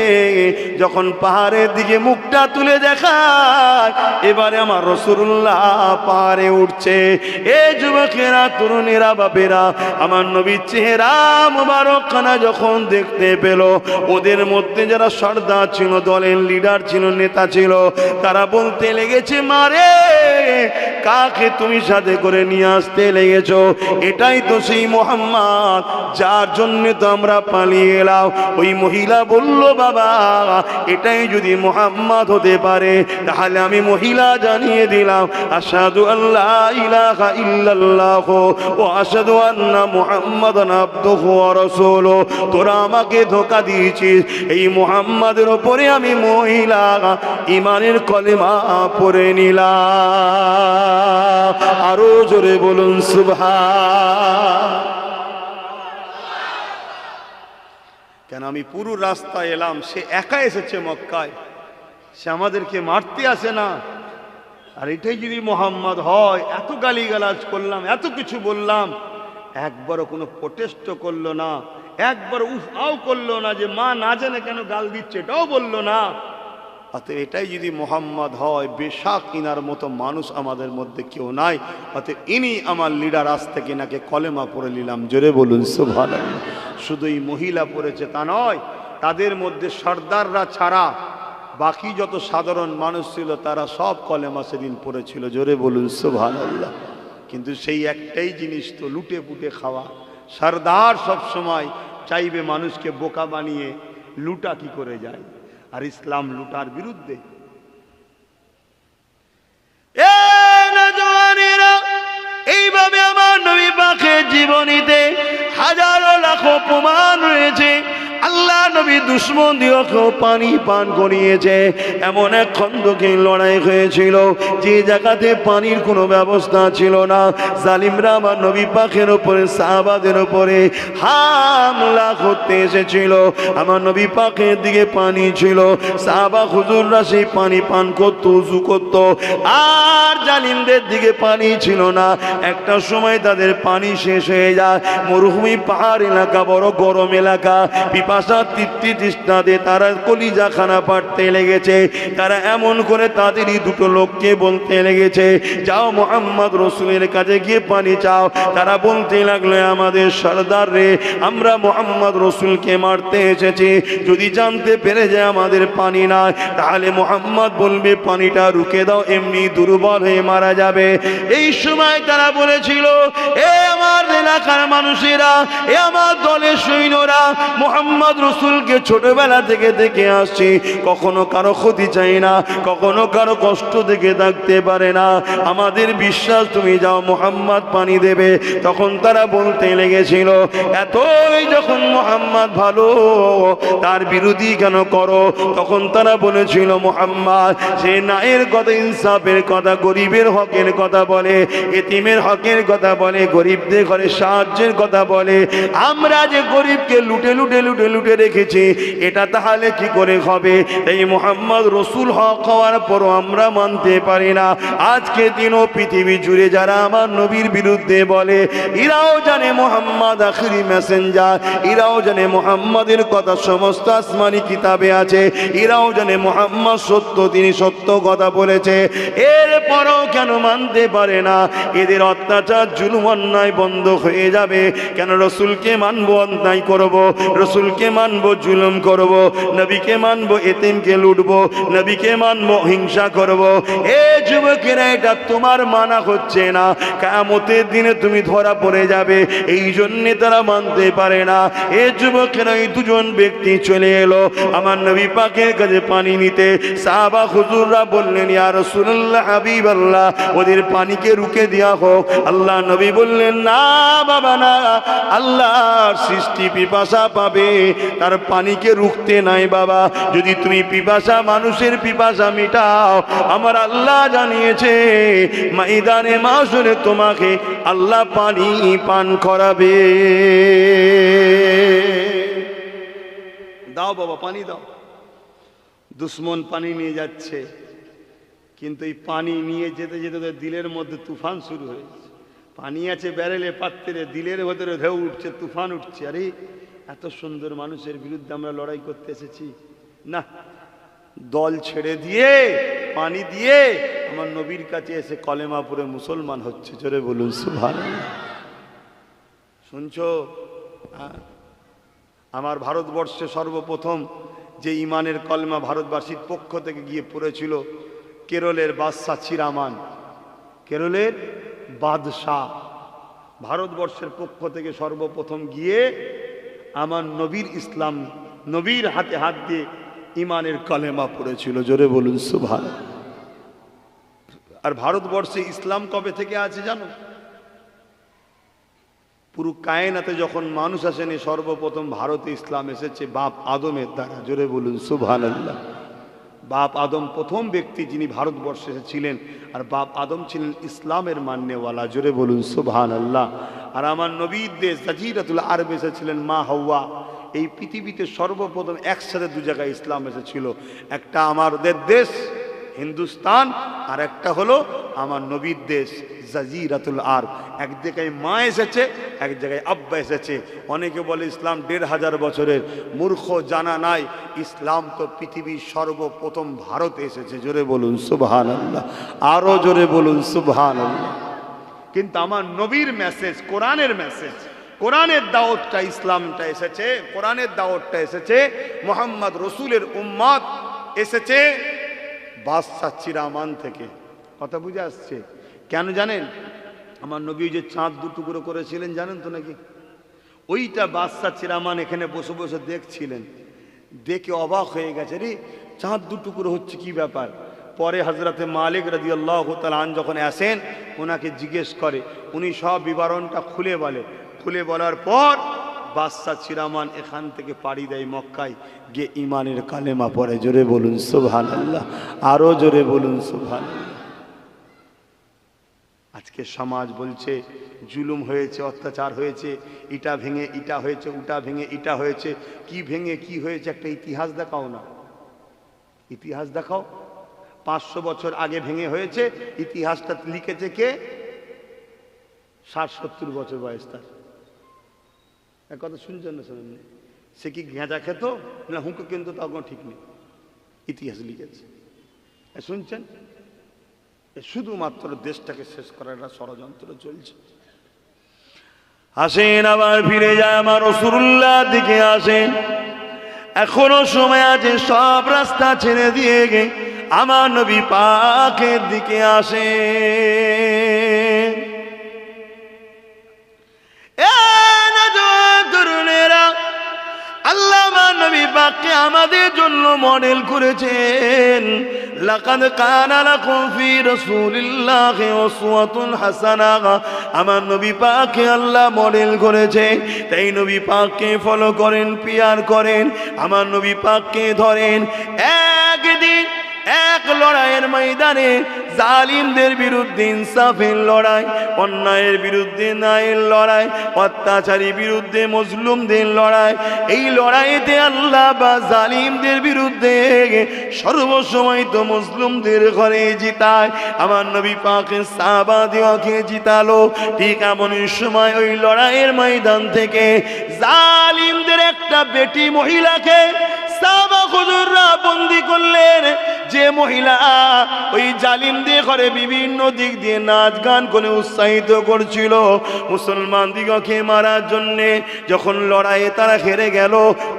যখন পাহাড়ের দিকে মুখটা তুলে দেখায়, এবারে আমার রাসূলুল্লাহ পাহাড়ে উঠছে। এ যুবকেরা, তরুণেরা, বাপেরা, আমার নবীর চেহারা মুবারকখানা যখন দেখতে পেল, ওদের মধ্যে যারা সর্দার ছিল, দলের লিডার ছিল, নেতা ছিল, তারা বলতে লেগেছে, মারে কাকে তুমি সাথে করে নিয়ে আসতে লেগেছ? এটাই তো সেই মুহাম্মদ, যার জন্য তো আমরা পালিয়ে এলাম। ওই মহিলা বলল, বাবা, এটাই যদি মুহাম্মদ হতে পারে, তাহলে আমি মহিলা জানিয়ে দিলাম, আশহাদু আল্লা ইলাহা ইল্লাল্লাহ ওয়া আশহাদু আন্না মুহাম্মাদান আবদুহু ওয়া রাসূলুহু। তোরা আমাকে ধোঁকা দিয়েছিস, এই মুহাম্মাদের উপরে আমি মহিলা ঈমানের কলেমা পড়ে নিলাম। আরো জোরে বলুন সুবহান। কেন আমি পুরো রাস্তা এলাম, সে একা এসেছে মক্কায়, সে আমাদেরকে মারতে আসে না। আর এটাই যদি মোহাম্মদ হয়, এত গালিগালাজ করলাম, এত কিছু বললাম, একবারও কোনো প্রোটেস্ট করলো না, একবার উফ আও করলো না যে মা না জানে কেন গাল দিচ্ছে, এটাও বললো না। অতএব এটাই যদি মোহাম্মদ হয়, বেশাক ইনার মতো মানুষ আমাদের মধ্যে কেউ নাই। অতএব ইনি আমার লিডার, আজ থেকে নাকে কলেমা পড়ে নিলাম। জোরে বলুন সুবহানাল্লাহ। শুধু এই মহিলা পড়েছে তা নয়, তাদের মধ্যে সর্দাররা ছাড়া বাকি যত সাধারণ মানুষ ছিল, তারা সব কলেমা সেদিন পড়েছিল। জোরে বলুন সুবহানাল্লাহ। কিন্তু সেই একটাই জিনিস তো, লুটে পুটে খাওয়া। সর্দার সব সময় চাইবে মানুষকে বোকা বানিয়ে লুটা কি করে যায়, আর ইসলাম লুটার বিরুদ্ধে। এইভাবে আমার নবী পাকের জীবনীতে হাজারো লাখো প্রমাণ রয়েছে। আল্লাহ নবী দুশ্মন দিয়েও পানি পান করিয়েছে। এমন এক খন্দকে লড়াই হয়েছিল, যে জায়গাতে পানির কোনো ব্যবস্থা ছিল না। জালিমরা আমার নবী পাকের উপরে, সাহাবাদের উপরে হামলা করতে এসেছিল। আমার নবী পাকের দিকে পানি ছিল, সাহাবা হুজুররা সেই পানি পান করত, উযু করত। আর জালিমদের দিকে পানি ছিল না। একটা সময় তাদের পানি শেষ হয়ে যায়। মরুভূমি পাহাড় এলাকা, বড় গরম এলাকা, পিপাসা তৃপ্তি তৃষ্ণাতে তারা কলিজা খানা পাড়তে লেগেছে। তারা এমন করে তাদেরই দুটো লোককে বলতে লেগেছে, যাও মুহাম্মদ রাসূলের কাছে গিয়ে পানি চাও। তারা বলতে লাগলো, আমাদের সর্দার রে, আমরা মুহাম্মদ রাসূলকে মারতে এসেছি, যদি জানতে পেরে যায় আমাদের পানি নাই, তাহলে মুহাম্মদ বলবে পানিটা রুকে দাও, এমনি দুর্বল হয়ে মারা যাবে। এই সময় তারা বলেছিল, এ আমার এলাকার মানুষেরা, এ আমার দলের সৈন্যরা, মুহাম্মদ রাসূলকে নবীকে ছোটবেলা থেকে দেখে আসছি, কখনো কারো ক্ষতি চাই না, কখনো কারো কষ্ট দেখে থাকতে পারে না। আমাদের বিশ্বাস তুমি যাও মুহাম্মদ পানি দেবে। তখন তারা বলতে লেগেছিল, এতই যখন মুহাম্মদ ভালো, তার বিরোধী কেন করো? তখন তারা বলেছিল, মুহাম্মদ সে ন্যায়ের কথা, ইনসাফের কথা, গরিবের হকের কথা বলে, এতিমের হকের কথা বলে, গরিবদের ঘরে সাহায্যের কথা বলে। আমরা যে গরিবকে লুটে লুটে লুটে লুটে রেখেছি, এটা তাহলে কি করে হবে? এই মুহাম্মদ রসুল হক হওয়ার পরও আমরা মানতে পারি না। আজকে দিনও পৃথিবী জুড়ে যারা আমার নবীর বিরুদ্ধে বলে, এরাও জানে মুহাম্মদ আখিরি মেসেঞ্জার, এরাও জানে মুহাম্মদের কথা সমস্ত আসমানি কিতাবে আছে, এরাও জানে মুহাম্মদ সত্য, তিনি সত্য কথা বলেছে। এরপরও কেন মানতে পারে না? এদের অত্যাচার জুলুম অন্যায় বন্ধ হয়ে যাবে কেন? রসুলকে মানবো অন্যায় করব, রসুলকে মানবো জুলুম করব, নবীকে মানবো এতিমকে লুটবো, নবীকে মানবো হিংসা করব। এ যুবকেরা, এটা তোমার মানা হচ্ছে না, কিয়ামতের দিনে তুমি ধরা পড়ে যাবে। এই জন্যে তারা মানতে পারে না। এ যুবকেরা, এই দুজন ব্যক্তি চলে এলো আমার নবী পাকের কাছে পানি নিতে। সাহাবা হুজুররা বললেন, ইয়া রাসূলুল্লাহ, হাবিবাল্লাহ, ওদের পানিকে রুকে দেওয়া হোক। আল্লাহ নবী বললেন, না বাবা না, আল্লাহর সৃষ্টি পিপাসা পাবে, তার পানিকে রুখতে নাই বাবা। যদি তুমি পিপাসা, মানুষের পিপাসা মিটাও, আমার আল্লাহ জানিয়েছে ময়দানে মাশরে তোমাকে আল্লাহ পানি পান করাবে। দাও বাবা, পানি দাও। দুশ্মন পানি নিয়ে যাচ্ছে, কিন্তু এই পানি নিয়ে যেতে যেতে দিলের মধ্যে তুফান শুরু হয়েছে। পানি আছে ব্যারেলে, পাত্রে, দিলের ভেতরে ঢেউ উঠছে, তুফান উঠছে। আরে এত সুন্দর মানুষের বিরুদ্ধে আমরা লড়াই করতে এসেছি না। দল ছেড়ে দিয়ে, পানি দিয়ে আমার নবীর কাছে এসে কলেমা পড়ে মুসলমান হচ্ছে। জোরে বলুন সুবহানাল্লাহ। শুনছো? আমার ভারতবর্ষে সর্বপ্রথম যে ইমানের কলেমা ভারতবাসীর পক্ষ থেকে গিয়ে পড়েছিল কেরলের বাদশাহ চিরামান, কেরলের বাদশাহ ভারতবর্ষের পক্ষ থেকে সর্বপ্রথম গিয়ে আমার নবীর ইসলাম, নবীর হাতে হাত দিয়ে ইমানের কলেমা পড়েছিল। জোরে বলুন সুবহানাল্লাহ। আর ভারতবর্ষে ইসলাম কবে থেকে আছে জানো? পুরো কায়নাতে যখন মানুষ আসেনি, সর্বপ্রথম ভারতে ইসলাম এসেছে বাপ আদমের দ্বারা। জোরে বলুন সুবহানাল্লাহ। বাপ আদম প্রথম ব্যক্তি যিনি ভারতবর্ষে ছিলেন, আর বাপ আদম ছিলেন ইসলামের মান্যওয়ালা। জোরে বলুন সুবহানাল্লাহ। আর আমার নবীর দেশ জাজিরাতুল আরব এসেছিলেন মা হাওয়া। এই পৃথিবীতে সর্বপ্রথম একসাথে দু জায়গায় ইসলাম এসেছিল, একটা আমাদের দেশ হিন্দুস্তান, আর একটা হলো আমার নবীর দেশ জাজিরাতুল আরব। এক জায়গায় মা এসেছে, এক জায়গায় আব্বা এসেছে। অনেকে বলে ইসলাম 1500 বছরের, মূর্খ, জানা নাই ইসলাম তো পৃথিবীর সর্বপ্রথম ভারতে এসেছে। জোরে বলুন সুবহানাল্লাহ, আরো জোরে বলুন সুবহানাল্লাহ। কিন্তু আমার নবীর মেসেজ, কোরআনের মেসেজ, কোরআনের দাওয়াতটা, ইসলামটা এসেছে, কোরআনের দাওয়াতটা এসেছে, মুহাম্মদ রসুলের উম্মত এসেছে বাদশাহ চিরামান থেকে। কথা বুঝে আসছে? কেন জানেন? আমার নবী যে চাঁদ দুটুকরো করেছিলেন জানেন তো নাকি? ওইটা বাদশাহ চিরামান এখানে বসে বসে দেখছিলেন, দেখে অবাক হয়ে গেছে, রে চাঁদ দুটুকরো হচ্ছে কি ব্যাপার। পরে হযরতে মালিক রাদিয়াল্লাহু তাআলা আন যখন আসেন, ওনাকে জিজ্ঞেস করে, উনি সব বিবরণটা খুলে বলে। খুলে বলার পর বাদশাহ চিরামান এখান থেকে পাড়ি দেয় মক্কায়, গিয়ে ইমানের কালেমা পড়ে। জোরে বলুন সুবহানাল্লাহ, আরো জোরে বলুন সুবহানাল্লাহ। আজকে সমাজ বলছে জুলুম হয়েছে, অত্যাচার হয়েছে, ইটা ভেঙে ইটা হয়েছে, উটা ভেঙে ইটা হয়েছে। কি ভেঙে কি হয়েছে একটা ইতিহাস দেখাও না, ইতিহাস দেখাও। 500 বছর আগে ভেঙে হয়েছে, ইতিহাসটা লিখেছে কে? 60-70 বছর বয়স তার। এক কথা শুনছেন না শোনেন? সে কি গেঁজা খেত না হুঁকো কিন্তু তখন ঠিক নেই, ইতিহাস লিখেছে। শুনছেন? শুধুমাত্র দেশটাকে শেষ করার একটা ষড়যন্ত্র চলছে। আসেন আবার ফিরে যায় আমার রাসূলুল্লাহ দিকে আসেন। এখনো সময় আছে, সব রাস্তা ছেড়ে দিয়ে গে আমার নবী পাকের দিকে আসেন। আল্লাহ আমার নবী পাক মডেল করেছেন। লাকাদ কানা লাকুম ফি রাসূলিল্লাহি উসওয়াতুন হাসানাহ, আমার নবী পাককে আল্লাহ মডেল করেছে, তাই নবী পাককে ফলো করেন, পিয়ার করেন, আমার নবী পাককে ধরেন। একদিন এক লড়াইয়ের ময়দানে জালিমদের বিরুদ্ধে ইনসাফের লড়াই, অন্যায়ের বিরুদ্ধে ন্যায়ের লড়াই, অত্যাচারী বিরুদ্ধে মজলুমদের লড়াই, এই লড়াইতে আল্লাহ বা জালিমদের বিরুদ্ধে সর্বসময় তো মজলুমদের ঘরে জিতায়। আমার নবী পাকের সাহাবাদেরকে জিতালো। ঠিক এমনই সময় ওই লড়াইয়ের ময়দান থেকে জালিমদের একটা বেটি মহিলাকে সাহাবা হুজুররা বন্দী করলেন। যে মহিলা ওই জালিমদের ঘরে বিভিন্ন দিক দিয়ে নাচ গান করে উৎসাহিত করছিল মুসলমান দিগকে মারার জন্যে। যখন লড়াইয়ে তারা হেরে গেল,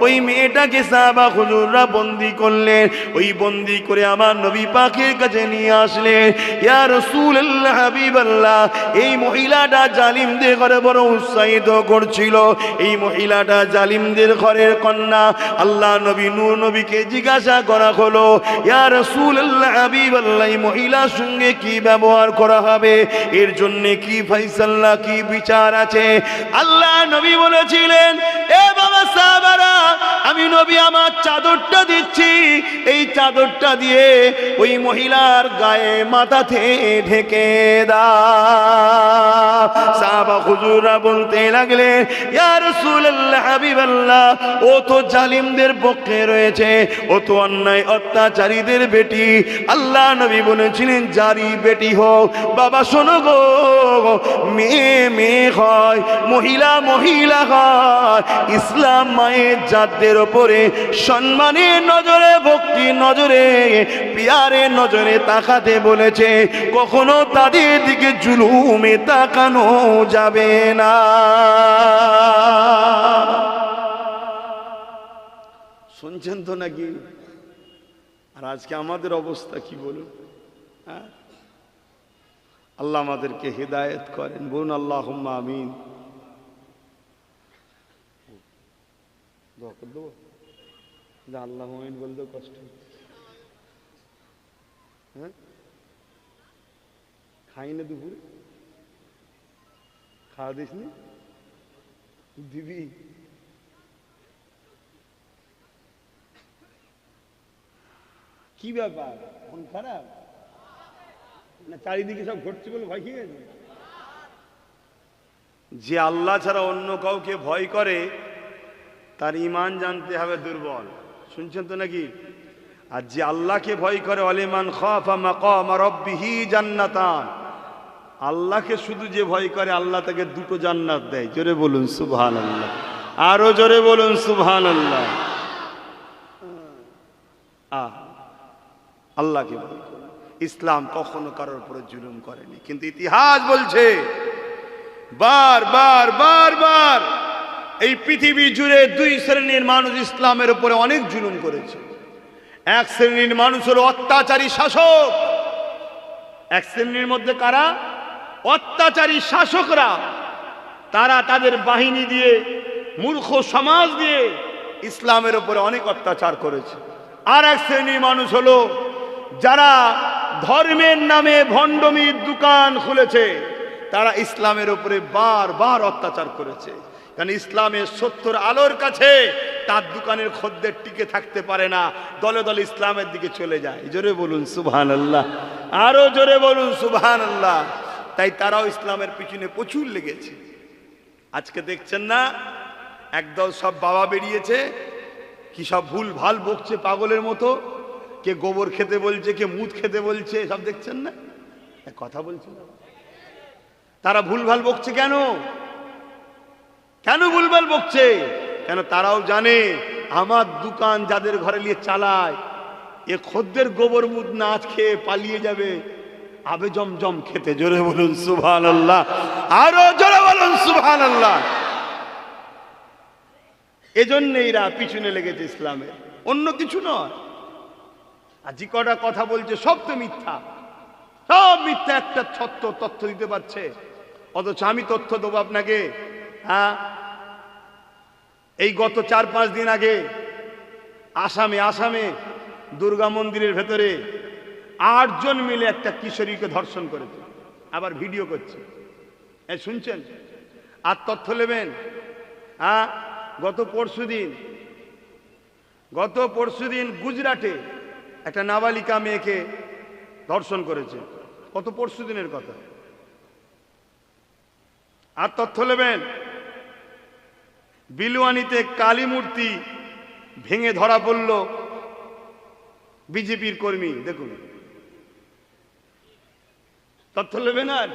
ওই মেয়েটাকে সাহাবা হুজুররা বন্দী করলেন। ওই বন্দী করে আমার নবী পাকের কাছে নিয়ে আসলেন। ইয়া রাসূলুল্লাহ, হাবিবাল্লাহ, এই মহিলাটা জালিমদের ঘরে বড় উৎসাহিত করছিল। এই মহিলাটা জালিমদের ঘরের কন্যা। আল্লাহ নবী নূর নবীকে জিজ্ঞাসা করা হলো, ইয়া রাসূলুল্লাহ, হাবিবাল্লাহ, এই মহিলার সঙ্গে কি ব্যবহার করা হবে, এর জন্য কি ফয়সালা, কি বিচার আছে? আল্লাহ নবী বলেছিলেন, এ বাবা সাহাবারা, আমি নবী আমার চাদরটা দিচ্ছি, এই চাদরটা দিয়ে ওই মহিলার গায়ে মাথাতে ঢেকে দাও। সাহাবা হুজুররা বলতে লাগলেন, ইয়া রাসূলুল্লাহ, হাবিবাল্লাহ, ও তো জালিমদের পক্ষে রয়েছে, ও তো অন্যায় অত্যাচারীদের বেটি। আল্লাহ নবী বলেছিলেন, যারই বেটি হোক, বাবা শোনো গো, মেয়ে মেয়ে হয়, মহিলা মহিলা হয়। ইসলাম মায়ের জাতদের ওপরে সম্মানের নজরে, ভক্তির নজরে, পিয়ারের নজরে তাকাতে বলেছে। কখনো তাদের দিকে জুলুমে তাকানো যাবে না। শুনছেন তো নাকি? আর আজকে আমাদের অবস্থা কি বলুন? হ্যাঁ, আল্লাহ আমাদেরকে হিদায়াত করেন, বলুন আল্লাহুম্মা আমিন। দোয়া করে দেবো, আল্লাহুম্মা আমিন বলতে কষ্ট। হ্যাঁ, খাই না দুপুরে, খাওয়া দিস নি দিবি? কি ব্যাপার, মন খারাপ না? চারিদিকে সব ঘটছে বলে ভয় খেয়ে গেছে? যে আল্লাহ ছাড়া অন্য কাউকে ভয় করে, তার ঈমান জানতে হবে দুর্বল। শুনছেন তো নাকি? আর যে আল্লাহকে ভয় করে, ওয়ালিমান খাফা মাকাম রাব্বিহি জান্নাতান, আল্লাহকে শুধু যে ভয় করে, আল্লাহ তাকে দুটো জান্নাত দেয়। জোরে বলুন সুবহানাল্লাহ, আরো জোরে বলুন সুবহানাল্লাহ। আল্লাহকে ভয় করে। ইসলাম কখনো কারোর উপরে জুলুম করেনি, কিন্তু ইতিহাস বলছে বার বার বার বার এই পৃথিবী জুড়ে দুই শ্রেণীর মানুষ ইসলামের উপরে অনেক জুলুম করেছে। এক শ্রেণীর মানুষ হলো অত্যাচারী শাসক। এক শ্রেণীর মধ্যে কারা? অত্যাচারী শাসকরা। তারা তাদের বাহিনী দিয়ে, মূর্খ সমাজ দিয়ে ইসলামের উপরে অনেক অত্যাচার করেছে। আর এক শ্রেণীর মানুষ হলো যারা ধর্মের নামে ভণ্ডমির দোকান খুলেছে, তারা ইসলামের উপরে বারবার অত্যাচার করেছে। কারণ ইসলামের সত্যর আলোর কাছে তার দোকানের খদ্দের টিকে থাকতে পারে না, দলে দলে ইসলামের দিকে চলে যায়। জোরে বলুন সুবহানাল্লাহ, আরো জোরে বলুন সুবহানাল্লাহ। তাই তারাও ইসলামের পিছনে প্রচুর লেগেছে। আজকে দেখছেন না, একদল সব বাবা বেরিয়েছে, কি সব ভুল ভাল বকছে পাগলের মতো। কে গোবর খেতে বলছে, কে মুদ খেতে বলছে, সব দেখছেন না? কথা বলছে না, তারা ভুলভাল বকছে কেন? কেন ভুলভাল বকছে? কেন তারাও জানে আমার দোকান যাদের ঘরে নিয়ে চালায়, এ খদ্দের গোবর মুদ না খেয়ে পালিয়ে যাবে আবে জমজম খেতে। জোরে বলুন সুবহানাল্লাহ, আরো জোরে বলুন সুবহানাল্লাহ। এজন্য এরা পিছনে লেগেছে ইসলামের, অন্য কিছু নয়। আর যে কটা কথা বলছে সব তো মিথ্যা, সব মিথ্যা। একটা সত্য তথ্য দিতে পারছে, অথচ আমি তথ্য দেবো আপনাকে। হ্যাঁ, এই গত 4-5 দিন আগে আসামে দুর্গা মন্দিরের ভেতরে 8 জন মিলে একটা কিশোরীকে ধর্ষণ করেছে, আবার ভিডিও করছে। শুনছেন? আর তথ্য নেবেন। গত পরশুদিন গুজরাটে একটা নাবালিকা মেয়েকে ধর্ষণ করেছে। কত পরশুদিনের কথা। আর তথ্য নেবেন, বিলুয়ানিতে কালী মূর্তি ভেঙে ধরা পড়ল বিজেপির কর্মী। দেখুন, তথ্য নেবেন। আর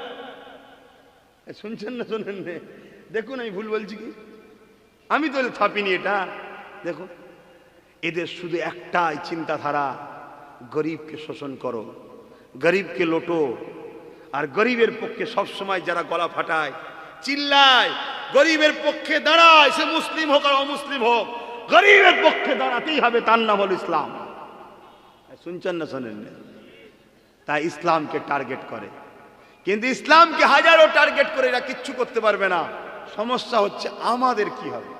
শুনছেন না শোনেন? দেখুন, আমি ভুল বলছি কি? আমি তো ছাপিনি এটা। দেখুন, এদের শুধু একটাই চিন্তাধারা, গরিবকে শোষণ করো, গরিবকে লোটো। আর গরিবের পক্ষে সবসময় যারা গলা ফাটায়, চিল্লায়, গরিবের পক্ষে দাঁড়ায়, সে মুসলিম হোক আর অমুসলিম হোক, গরিবের পক্ষে দাঁড়াতেই হবে, তার নাম হল ইসলাম। শুনছেন না শোনেন? তাই ইসলামকে টার্গেট করে, কিন্তু ইসলামকে হাজারো টার্গেট করে এরা কিচ্ছু করতে পারবে না। সমস্যা হচ্ছে আমাদের কি হবে।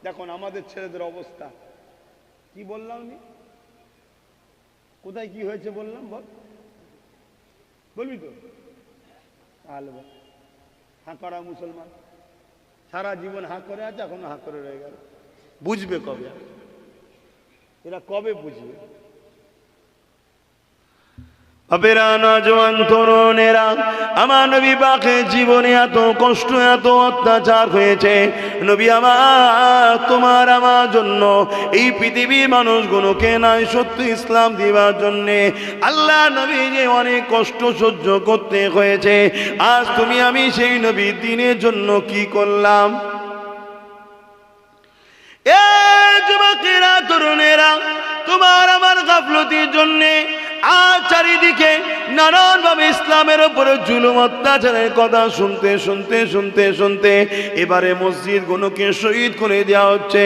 দেখুন আমাদের ছেলেদের অবস্থা কি। বললাম নি কোথায় কি হয়েছে, বললাম। বলবি তো? তাহলে হাঁ করা মুসলমান সারা জীবন হাঁ করে আছে, এখনো হাঁ করে রয়ে গেল। বুঝবে কবে? এরা কবে বুঝবে? বাপেরা, নওজোয়ান তরুণেরা, আমার নবী পাকের জীবনে এত কষ্ট, এত অত্যাচার হয়েছে। নবী আমার, তোমার আমার জন্য এই পৃথিবীর মানুষগুলোকে নাই সত্য ইসলাম দিবার জন্যে আল্লাহ নবী যে অনেক কষ্ট সহ্য করতে হয়েছে। আজ তুমি আমি সেই নবী দিনের জন্য কি করলাম? এ যুবকেরা, তরুণেরা, তোমার আমার গাফলতির জন্যে আজ চারিদিকে নানানভাবে ইসলামের উপরে জুলুম অত্যাচারের কথা শুনতে এবারে মসজিদ গুলোকে শহীদ করে দেওয়া হচ্ছে।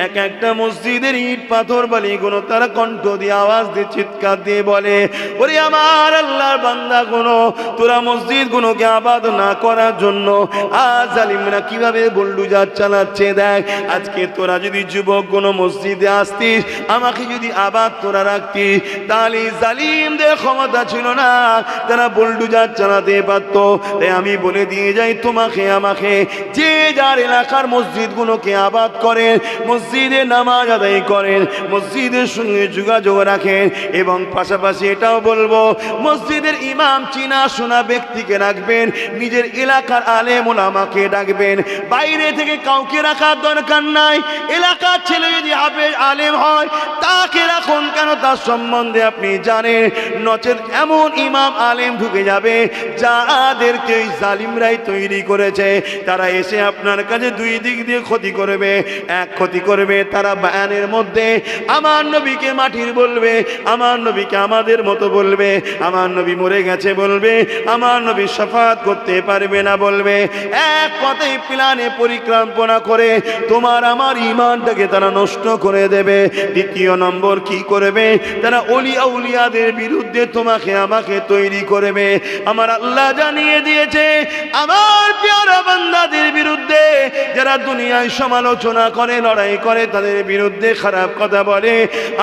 এক একটা মসজিদের ইট পাথর বালি গুলো তারা কণ্ঠ দিয়ে আওয়াজ দিয়ে চিৎকার দিয়ে বলে, ওরে আমার আল্লাহর বান্দা গুলো, তোরা মসজিদ গুলোকে আবাদ না করার জন্য আজ জালিমরা কিভাবে বুলডোজার চালাচ্ছে। দেখ, আজকে তোরা যদি যুবক গুলো মসজিদে আসতিস, আমাকে যদি আবাদ তোরা রাখতিস, তাহলে জালিমদের ক্ষমতা ছিল না, তারা বুলডোজার চালাতে পারত। তাই আমি বলে দিয়ে যাই তোমাকে আমাকে, যে যার এলাকার মসজিদ গুলোকে আবাদ করেন, মসজিদে নামাজ আদায় করেন, মসজিদের সঙ্গে যোগাযোগ রাখেন, এবং পাশাপাশি এটাও বলবো মসজিদের ইমাম চিনা শোনা ব্যক্তিকে রাখবেন, নিজের এলাকার আলেম ওলামাকে ডাকবেন, বাইরে থেকে কাউকে রাখার দরকার নাই। এলাকার ছেলে যদি হাফেজ আলেম হয় তাকে রাখুন, কেন তার সম্বন্ধে আপনি জানেন। নচেত এমন ইমাম আলেম ঢুকে যাবে যাদেরকে জালিমরাই তৈরি করেছে, তারা এসে আপনার কাছে দুই দিক দিয়ে ক্ষতি করবে। এক, ক্ষতি করবে তারা বায়ানের মধ্যে আমার নবীকে মাটির বলবে, আমার নবীকে আমাদের মতো বলবে, আমার নবী মরে গেছে বলবে, আমার নবী শাফাত করতে পারবে না বলবে। এক কথায় প্ল্যানে পরিকল্পনা করে তোমার আমার ঈমানটাকে তারা নষ্ট করে দেবে। দ্বিতীয় নম্বর কি করবে, তারা ওলিয়া উলিয়াদের বিরুদ্ধে তোমাকে আমাকে তৈরি করবে। আমার আল্লাহ জানিয়ে দিয়েছে, আমার প্যারা বান্দাদের বিরুদ্ধে যারা দুনিয়ায় সমালোচনা করে, লড়াই করে, তাদের বিরুদ্ধে খারাপ কথা বলে,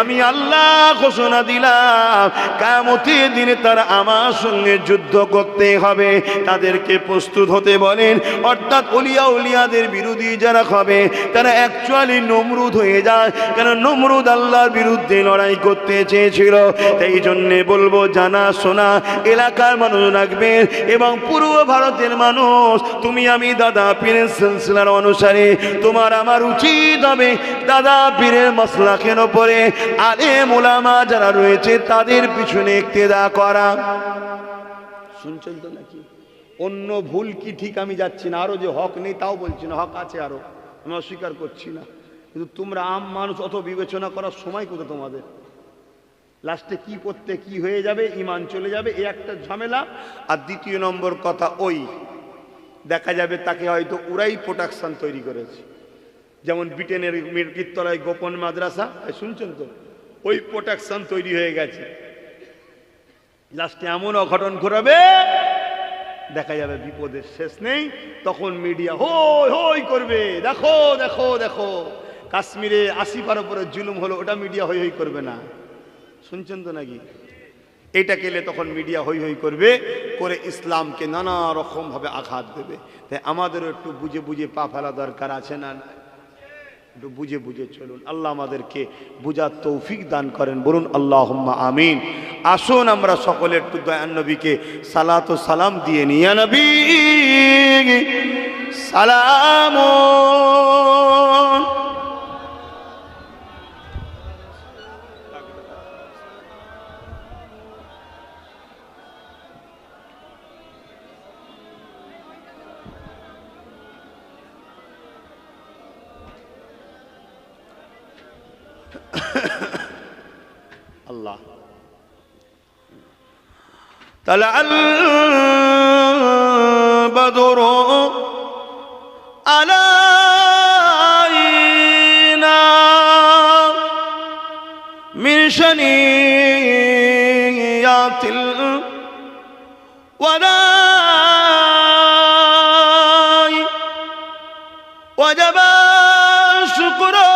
আমি আল্লাহ ঘোষণা দিলাম কিয়ামতের দিনে তারা আমার সঙ্গে যুদ্ধ করতে হবে। তাদেরকে প্রস্তুত হতে বলেন। অর্থাৎ ওলিয়া উলিয়াদের বিরোধী যারা হবে তারা অ্যাকচুয়ালি নমরুদ হয়ে যায়, কেন নমরুদ আল্লাহর বিরুদ্ধে লড়াই করতে চেয়েছিল। এই জন্যে বলবো, জানা শোনা এলাকার মানুষ রাখবেন, এবং পূর্ব ভারতের মানুষ, তুমি আমি দাদা পীরের সিলসিলার অনুসারে তোমার আমার উচিত হবে দাদা পীরের মাসলাকের ওপরে আলেম ওলামা যারা রয়েছে তাদের পিছনে ইক্তেদা করা। শুনছেন তো নাকি? অন্য ভুল কি ঠিক আমি যাচ্ছি না, আরো যে হক নেই তাও বলছি না, হক আছে আরো, আমি অস্বীকার করছি না। কিন্তু তোমরা আম মানুষ, অত বিবেচনা করার সময় কোথায় তোমাদের? লাস্টে কি করতে কি হয়ে যাবে, ইমান চলে যাবে, এই একটা ঝামেলা। আর দ্বিতীয় নম্বর কথা, ওই দেখা যাবে তাকে হয়তো ওরাই প্রোটেকশন তৈরি করেছে, যেমন ব্রিটেনের মির্কিতলায় গোপন মাদ্রাসা, শুনছেন তো, ওই প্রোটেকশন তৈরি হয়ে গেছে। লাস্টে এমন অঘটন ঘটাবে, দেখা যাবে বিপদের শেষ নেই। তখন মিডিয়া হই হই করবে, দেখো দেখো দেখো কাশ্মীরে 80 উপরে জুলুম হলো, ওটা মিডিয়া হই হই করবে না, শুনছেন তো নাকি? এটা কেলে তখন মিডিয়া হই হই করবে, করে ইসলামকে নানা রকমভাবে আঘাত দেবে। তাই আমাদেরও একটু বুঝে বুঝে পা ফেলা দরকার আছে না? একটু বুঝে বুঝে চলুন। আল্লাহ আমাদেরকে বুঝার তৌফিক দান করেন, বলুন আল্লাহুম্মা আমিন। আসুন আমরা সকলে একটু দয়ান নবীকে সালাত ও সালাম দিয়ে নিই। ইয়া নবী সালাম। আল্লাহ তালাল বদরু আলাইনা মিন শানিয়াতিল ওয়ালাই ওয়াজাবা শুকরু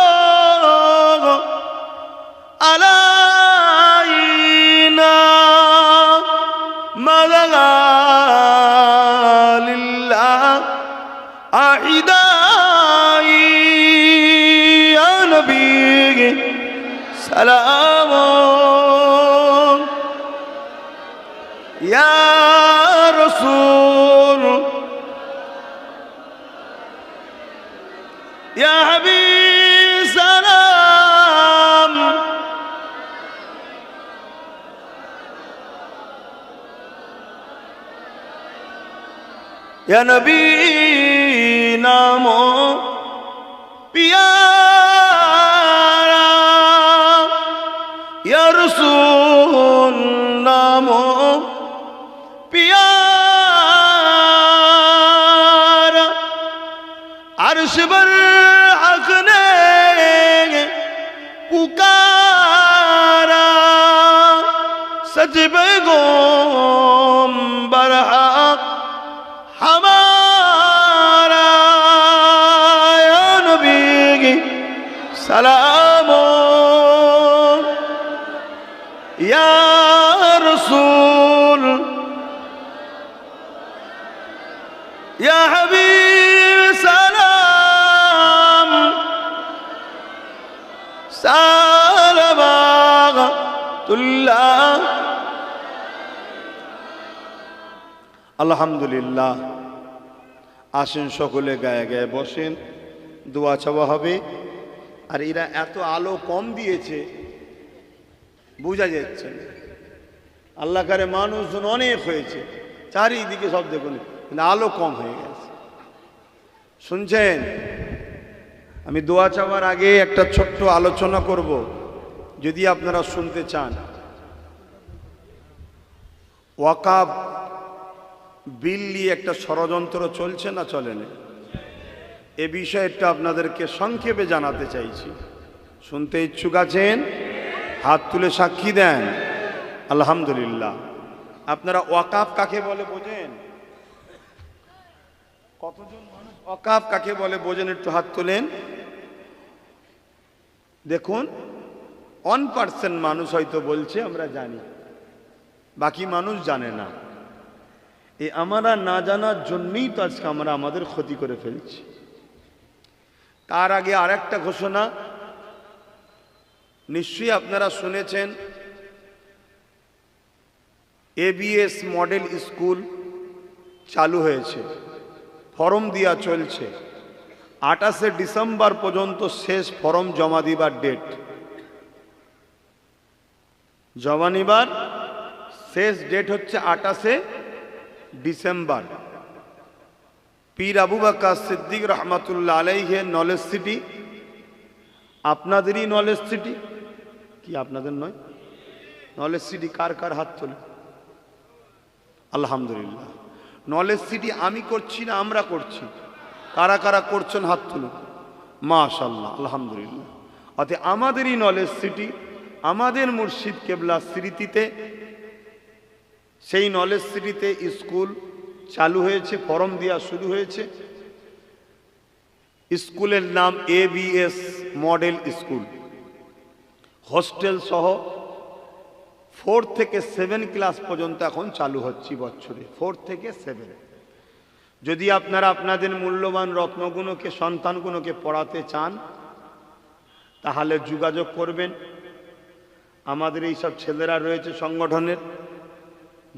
علينا مدغا لله أعداء يا نبي سلام يا رسول يا حبيب سلام या नबी नामो प्यारा या रसूल नामो प्यारा अर्श पर हक ने पुकारा सच पैगंबर हक हमारा या नबी सलाम या रसूल या हबीब सलाम सलावतुल्लाह। আলহামদুলিল্লাহ। আসেন সকলে গায়ে গায়ে বসেন, দোয়া চাওয়া হবে। আর এরা এত আলো কম দিয়েছে বোঝা যাচ্ছে না। আল্লাহ কারে মানুষজন অনেক হয়েছে চারিদিকে, সব দেখুন, কিন্তু আলো কম হয়ে গেছে। শুনছেন? আমি দোয়া চাওয়ার আগে একটা ছোট্ট আলোচনা করব, যদি আপনারা শুনতে চান। ওয়াকাব বিল নিয়ে একটা ষড়যন্ত্র চলছে না চলে না? এ বিষয়টা আপনাদেরকে সংক্ষেপে জানাতে চাইছি। শুনতে ইচ্ছুক আছেন? হাত তুলে সাক্ষী দেন। আলহামদুলিল্লাহ। আপনারা ওয়াকাব কাকে বলে বোঝেন? কতজন মানুষ ওয়াকাব কাকে বলে বোঝেন? একটু হাত তোলেন। দেখুন, 1% মানুষ হয়তো বলছে আমরা জানি, বাকি মানুষ জানে না। এই আমরা না জানার জন্যই তো আজকে আমরা আমাদের ক্ষতি করে ফেলছি। তার আগে আর একটা ঘোষণা, নিশ্চয়ই আপনারা শুনেছেন ABS মডেল স্কুল চালু হয়েছে, ফর্ম দেওয়া চলছে। 28শে ডিসেম্বর পর্যন্ত শেষ ফর্ম জমা দিবার ডেট। জমা নিবার শেষ ডেট হচ্ছে 28শে ডিসেম্বর। পীর আবু বকর সিদ্দিক রহমাতুল্লাহ আলাইহি নলেজ সিটি, আপনাদেরই নলেজ সিটি কি? আপনাদের নয়? নলেজ সিটি কার কার হাত তোলে? আলহামদুলিল্লাহ। নলেজ সিটি আমি করছি না, আমরা করছি। কারা কারা করছেন হাত তুলুন। মাশাআল্লাহ, আলহামদুলিল্লাহ। অতএব আমাদেরই নলেজ সিটি, আমাদের মুর্শিদ কেবলা স্মৃতিতে, সেই নলেজ সিটিতে স্কুল চালু হয়েছে, ফর্ম দেওয়া শুরু হয়েছে। স্কুলের নাম ABS মডেল স্কুল, হোস্টেল সহ 4 থেকে 7 ক্লাস পর্যন্ত এখন চালু হচ্ছে বছরে, 4 থেকে 7। যদি আপনারা আপনাদের মূল্যবান রত্নগুলোকে, সন্তানগুলোকে পড়াতে চান তাহলে যোগাযোগ করবেন। আমাদের এই সব ছেলেরা রয়েছে সংগঠনের,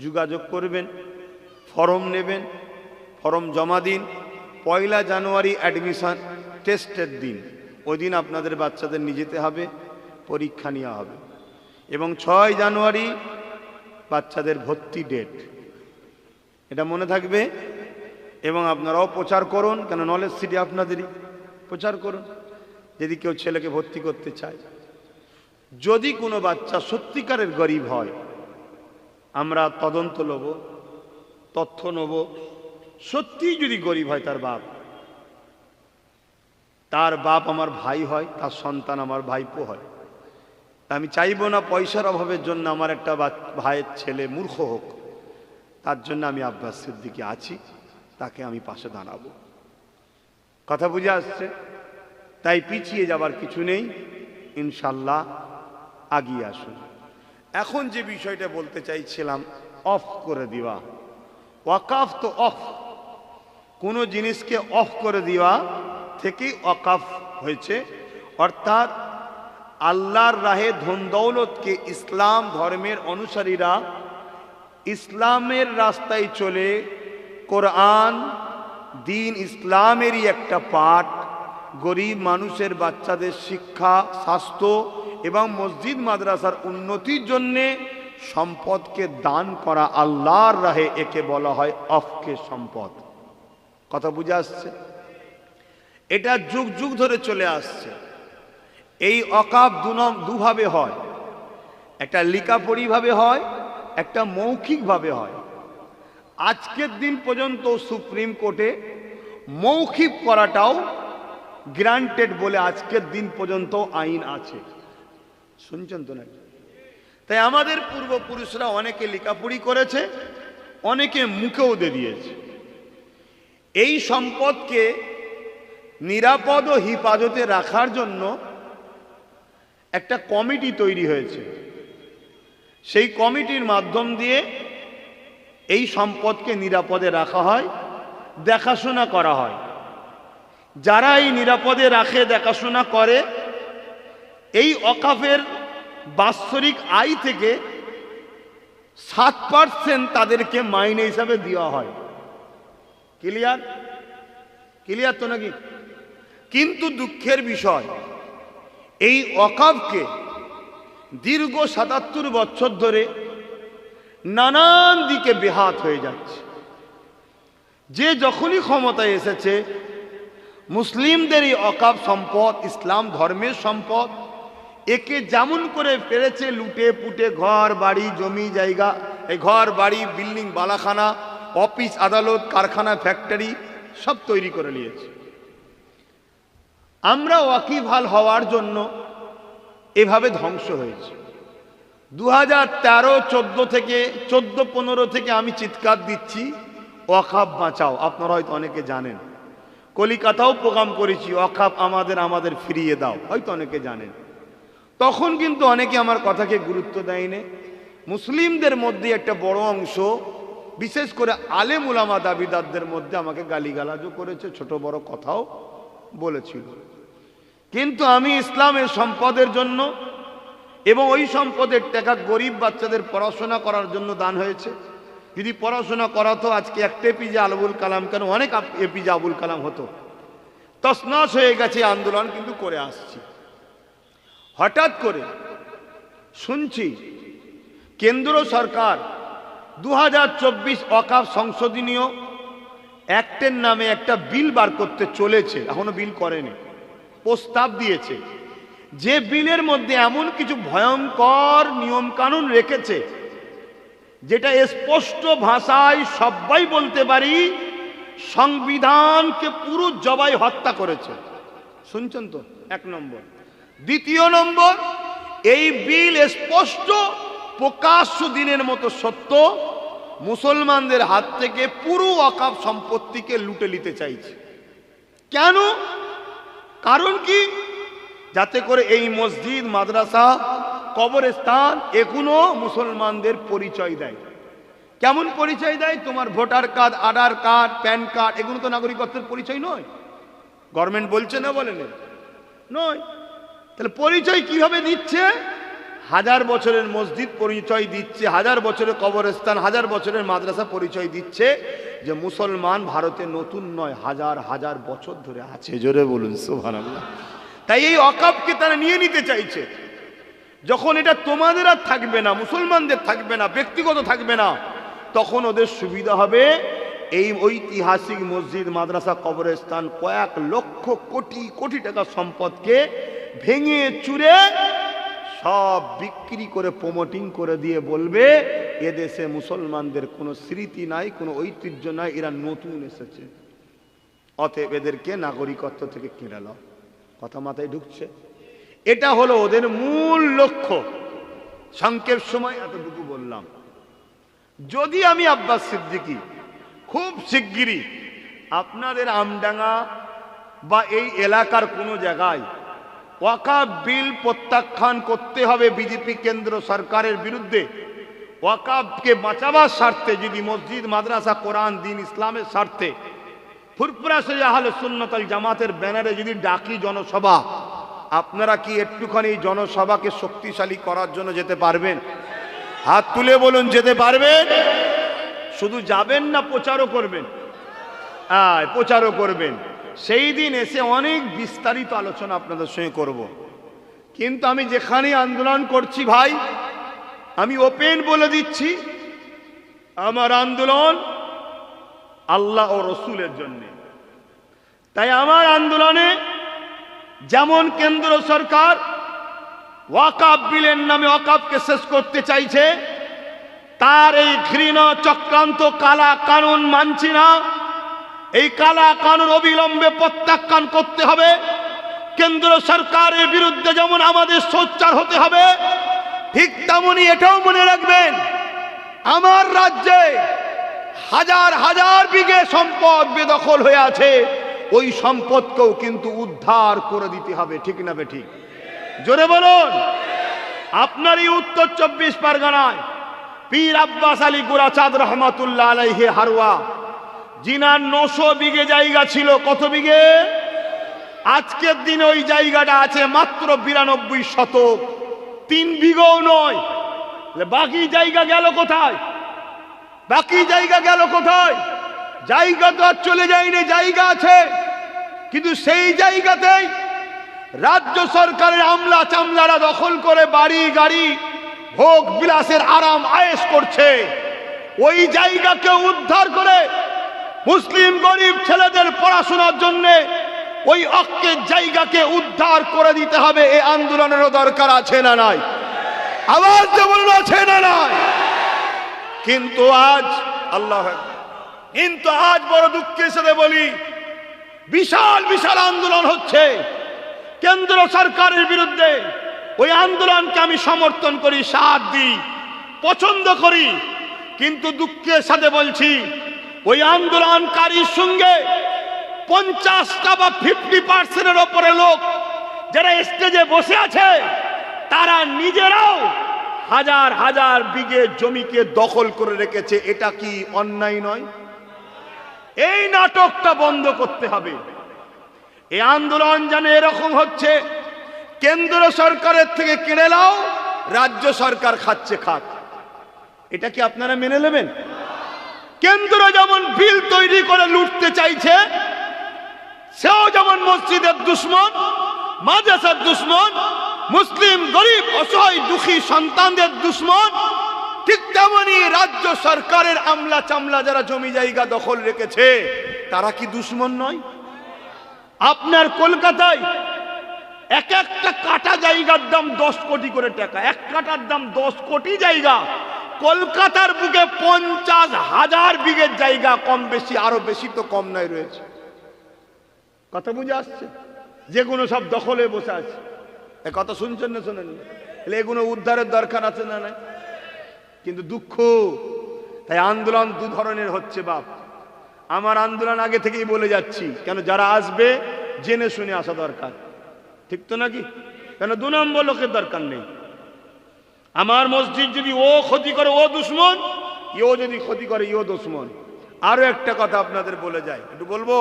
যোগাযোগ করবেন, ফর্ম নেবেন, ফর্ম জমা দিন। 1 জানুয়ারি অ্যাডমিশন টেস্টের দিন, ওই দিন আপনাদের বাচ্চাদের নিয়ে যেতে হবে, পরীক্ষা নেওয়া হবে। এবং 6 জানুয়ারি বাচ্চাদের ভর্তি ডেট, এটা মনে থাকবে। এবং আপনারাও প্রচার করুন, কেন নলেজ সিটি আপনাদেরই, প্রচার করুন যদি কেউ ছেলেকে ভর্তি করতে চায়। যদি কোনো বাচ্চা সত্যিকারের গরিব হয়, আমরা তদন্ত নেব, তথ্য নেব। সত্যিই যদি গরিব হয়, তার বাপ আমার ভাই হয়, তার সন্তান আমার ভাইপো হয়, আমি চাইব না পয়সার অভাবের জন্য আমার একটা ভাইয়ের ছেলে মূর্খ হোক। তার জন্য আমি আব্বাস সিদ্দিকী আছি, তাকে আমি পাশে দাঁড়াবো। কথা বুঝে আসছে? তাই পিছিয়ে যাবার কিছু নেই, ইনশাল্লাহ আগিয়ে আসুন। এখন যে বিষয়টা বলতে চাইছিলাম, অফ করে দেওয়া। ওয়াকাফ তো অফ, কোনো জিনিসকে অফ করে দেওয়া থেকেই ওয়াকাফ হয়েছে। অর্থাৎ আল্লাহর রাহে ধন দৌলতকে ইসলাম ধর্মের অনুসারীরা ইসলামের রাস্তায় চলে কোরআন দিন ইসলামেরই একটা পাঠ, গরিব মানুষের বাচ্চাদের শিক্ষা, স্বাস্থ্য এবং মসজিদ মাদ্রাসার উন্নতির জন্যে সম্পদকে দান করা আল্লাহর রাহে, একে বলা হয় অফকে সম্পদ। কথা বুঝে আসছে? এটা যুগ যুগ ধরে চলে আসছে। এই ওয়াকাফ দুভাবে হয়, একটা লিখাপড়িভাবে হয়, একটা মৌখিকভাবে হয়। আজকের দিন পর্যন্ত সুপ্রিম কোর্টে মৌখিক করাটাও গ্রান্টেড বলে আজকের দিন পর্যন্ত আইন আছে। শুনছেন তো নাকি? তাই আমাদের পূর্বপুরুষরা অনেকে লেখাপড়ি করেছে, অনেকে মুখেও দিয়ে দিয়েছে। এই সম্পদকে নিরাপদ ও হিফাজতে রাখার জন্য একটা কমিটি তৈরি হয়েছে। সেই কমিটির মাধ্যম দিয়ে এই সম্পদকে নিরাপদে রাখা হয়, দেখাশোনা করা হয়। যারা এই নিরাপদে রাখে, দেখাশোনা করে, এই ওয়াকাফের বাৎসরিক আয় থেকে 7% তাদেরকে মাইনে হিসাবে দেওয়া হয়। ক্লিয়ার? ক্লিয়ার তো নাকি? কিন্তু দুঃখের বিষয়, এই ওয়াকাফকে দীর্ঘ 77 বছর ধরে নানান দিকে বেহাত হয়ে যাচ্ছে। যে যখনই ক্ষমতায় এসেছে, মুসলিমদের এই ওয়াকাফ সম্পদ ইসলাম ধর্মের সম্পদ, একে যেমন করে পেরেছে লুটে পুটে ঘর বাড়ি জমি জায়গা, এই ঘর বাড়ি বিল্ডিং বালাখানা অফিস আদালত কারখানা ফ্যাক্টরি সব তৈরি করে নিয়েছে। আমরা ওয়াকিবহাল হওয়ার জন্য এভাবে ধ্বংস হয়েছে। 2013-14 থেকে 14-15 থেকে আমি চিৎকার দিচ্ছি ওয়াকাফ বাঁচাও। আপনারা হয়তো অনেকে জানেন, কলিকাতাও প্রোগ্রাম করেছি, ওয়াকাফ আমাদের ফিরিয়ে দাও, হয়তো অনেকে জানেন। তখন কিন্তু অনেকে আমার কথাকে গুরুত্ব দেয়নি। মুসলিমদের মধ্যে একটা বড় অংশ, বিশেষ করে আলেম উলামা দাবিদারদের মধ্যে আমাকে গালিগালাজও করেছে, ছোট বড় কথাও বলেছিল। কিন্তু আমি ইসলামের সম্পদের জন্য এবং ওই সম্পদের টাকা গরিব বাচ্চাদের পড়াশোনা করার জন্য দান হয়েছে। যদি পড়াশোনা করাতো আজকে একটা এপিজে আবুল কালাম কেন, অনেক এপিজে আবুল কালাম হতো। তছনছ হয়ে গেছে আন্দোলন, কিন্তু করে আসছি। হঠাৎ করে শুনছি কেন্দ্র সরকার 2024 ওয়াকাফ সংশোধনীয় অ্যাক্টের নামে একটা বিল বার করতে চলেছে, এখনো বিল করেনি, প্রস্তাব দিয়েছে। যে বিলের মধ্যে এমন কিছু ভয়ঙ্কর নিয়ম কানুন রেখেছে যেটা স্পষ্ট ভাষায় সবাই বলতে পারি সংবিধানকে পুরো জবাই হত্যা করেছে। শুনছেন তো? 1 নম্বর। দ্বিতীয় নম্বর, এই বিল স্পষ্ট প্রকাশ্য দিনের মতো সত্য, মুসলমানদের হাত থেকে পুরো ওয়াকাফ সম্পত্তিকে লুটে নিতে চাইছে। কেন? কারণ কি? যাতে করে এই মসজিদ, মাদ্রাসা, কবরস্থান এগুলো মুসলমানদের পরিচয় দেয়। কেমন পরিচয় দেয়? তোমার ভোটার কার্ড, আধার কার্ড, প্যান কার্ড, এগুলো তো নাগরিকত্বের পরিচয় নয়। গভর্নমেন্ট বলছে না, বলে নয়। তাহলে পরিচয় কিভাবে দিচ্ছে? 1000 বছরের মসজিদ পরিচয় দিচ্ছে, 1000 বছরের কবরস্থান, 1000 বছরের মাদ্রাসা পরিচয় দিচ্ছে যে মুসলমান ভারতে নতুন নয়, হাজার হাজার বছর ধরে আছে। জোরে বলুন সুবহানাল্লাহ। তাই এই ওয়াকফকে তারা নিয়ে নিতে চাইছে। যখন এটা তোমাদের আর থাকবে না, মুসলমানদের থাকবে না, ব্যক্তিগত থাকবে না, তখন ওদের সুবিধা হবে এই ঐতিহাসিক মসজিদ, মাদ্রাসা, কবরস্থান, কয়েক লক্ষ কোটি কোটি টাকা সম্পদকে ভেঙে চুরে সব বিক্রি করে প্রমোটিং করে দিয়ে বলবে এদেশে মুসলমানদের কোনো স্মৃতি নাই, কোনো ঐতিহ্য নাই, এরা নতুন এসেছে, অতএব এদেরকে নাগরিকত্ব থেকে কেড়ে নাও। কথা মাথায় ঢুকছে? এটা হলো ওদের মূল লক্ষ্য। সংক্ষেপ সময় এতটুকু বললাম। যদি আমি আব্বাস সিদ্দিকী খুব শিগগিরই আপনাদের আমডাঙ্গা বা এই এলাকার কোনো জায়গায় ওয়াকফ বিল প্রত্যাখ্যান করতে হবে বিজেপি কেন্দ্র সরকারের বিরুদ্ধে, ওয়াকফকে বাঁচাবার স্বার্থে, যদি মসজিদ, মাদ্রাসা, কোরআন, দিন, ইসলামের স্বার্থে ফুরফুরা শরীয়ত আহলে সুন্নাত ওয়াল জামাতের ব্যানারে যদি ডাকি জনসভা, আপনারা কি একটুখানি জনসভাকে শক্তিশালী করার জন্য যেতে পারবেন? হাত তুলে বলুন, যেতে পারবেন? শুধু যাবেন না, প্রচারও করবেন? প্রচারও করবেন। সেই দিন এসে অনেক বিস্তারিত আলোচনা আপনাদের সঙ্গে করব। কিন্তু আমি যেখানে আন্দোলন করছি ভাই, আমি ওপেন বলে দিচ্ছি, আমার আন্দোলন আল্লাহ ও রসুলের জন্য। তাই আমার আন্দোলনে যেমন কেন্দ্র সরকার ওয়াকফ বিলের নামে ওয়াকফকে শেষ করতে চাইছে, তার এই ঘৃণা চক্রান্ত কালা কানুন মানছি না। এই কালা কানুন অবিলম্বে প্রত্যাখ্যান করতে হবে। কেন্দ্র সরকারের বিরুদ্ধে যেমন আমাদের সোচ্চার হতে হবে, ঠিক তেমনি এটাও মনে রাখবেন, আমার রাজ্যে হাজার হাজার বিঘে সম্পদ বেদখল হয়ে আছে, ওই সম্পদকেও কিন্তু উদ্ধার করে দিতে হবে। ঠিক না বেঠিক? জোরে বলুন। আপনারই উত্তর 24 পরগনায় পীর আব্বাস আলী গোরাচাঁদ রহমাতুল্লাহ আলাইহি হারওয়া, জিনার 900 বিঘে জায়গা ছিল। কত বিঘে? আজকের দিনে ওই জায়গাটা আছে মাত্র 92 শতক, 3 বিঘেও নয়। বাকি জায়গা গেল কোথায়? বাকি জায়গা গেল কোথায়? জায়গা তো আর চলে যায়নি, জায়গা আছে, কিন্তু সেই জায়গাতেই রাজ্য সরকারের আমলা চামলারা দখল করে বাড়ি গাড়ি ভোগ বিলাসের আরাম আয়েশ করছে। ওই জায়গাকে উদ্ধার করে মুসলিম গরিব ছেলেদের পড়াশোনার জন্য ওই অক্কের জায়গাকে উদ্ধার করে দিতে হবে। এই আন্দোলনেরও দরকার আছে না নাই? আওয়াজ দিয়ে বলুন, আছে না নাই? কিন্তু আজ বড় দুঃখের সাথে বলি, বিশাল বিশাল আন্দোলন হচ্ছে কেন্দ্র সরকারের বিরুদ্ধে। ওই আন্দোলনকে আমি সমর্থন করি, সাথ দিই, পছন্দ করি, কিন্তু দুঃখের সাথে বলছি, ওই আন্দোলনকারীর সঙ্গে 50টা বা 50% ওপরে লোক যারা স্টেজে বসে আছে, তারা নিজেরাও হাজার হাজার বিঘে জমিকে দখল করে রেখেছে। এটা কি অন্যায় নয়? এই নাটকটা বন্ধ করতে হবে। এই আন্দোলন যেন এরকম হচ্ছে, কেন্দ্র সরকারের থেকে কেড়ে নাও, রাজ্য সরকার খাচ্ছে খাক। এটা কি আপনারা মেনে নেবেন? কেন্দ্র যেমন বিল তৈরি করে লুটতে চাইছে, সেও যেমন মসজিদের দুশ্মন, মাদ্রাসার দুশ্মন, মুসলিম গরিব অসহায় দুঃখী সন্তানদের দুশ্মন, ঠিক তেমনি রাজ্য সরকারের আমলা চামলা যারা জমি জায়গা দখল রেখেছে, তারা কি দুশ্মন নয়? আপনার কলকাতায় এক একটা কাটা জায়গার দাম 10 কোটি করে টাকা, এক কাটার দাম 10 কোটি জায়গা। কলকাতার বুকে 50,000 বিঘের জায়গা, কম বেশি, আরো বেশি তো কম নাই রয়েছে। কথা বুঝে আসছে? যেগুলো সব দখলে বসে আছে। এ কথা শুনছেন না শোনেন? এগুলো উদ্ধারের দরকার আছে না নাই? কিন্তু দুঃখ, তাই আন্দোলন দু ধরনের হচ্ছে বাপ। আমার আন্দোলন আগে থেকেই বলে যাচ্ছি, কেন যারা আসবে জেনে শুনে আসা দরকার, ঠিক তো নাকি? কেন 2 নম্বর লোকের দরকার নেই। আমার মসজিদ যদি ও ক্ষতি করে ও দুশ্মন, ইও যদি ক্ষতি করে ইও দুশ্মন। আরো একটা কথা আপনাদের বলে যায়, একটু বলবো?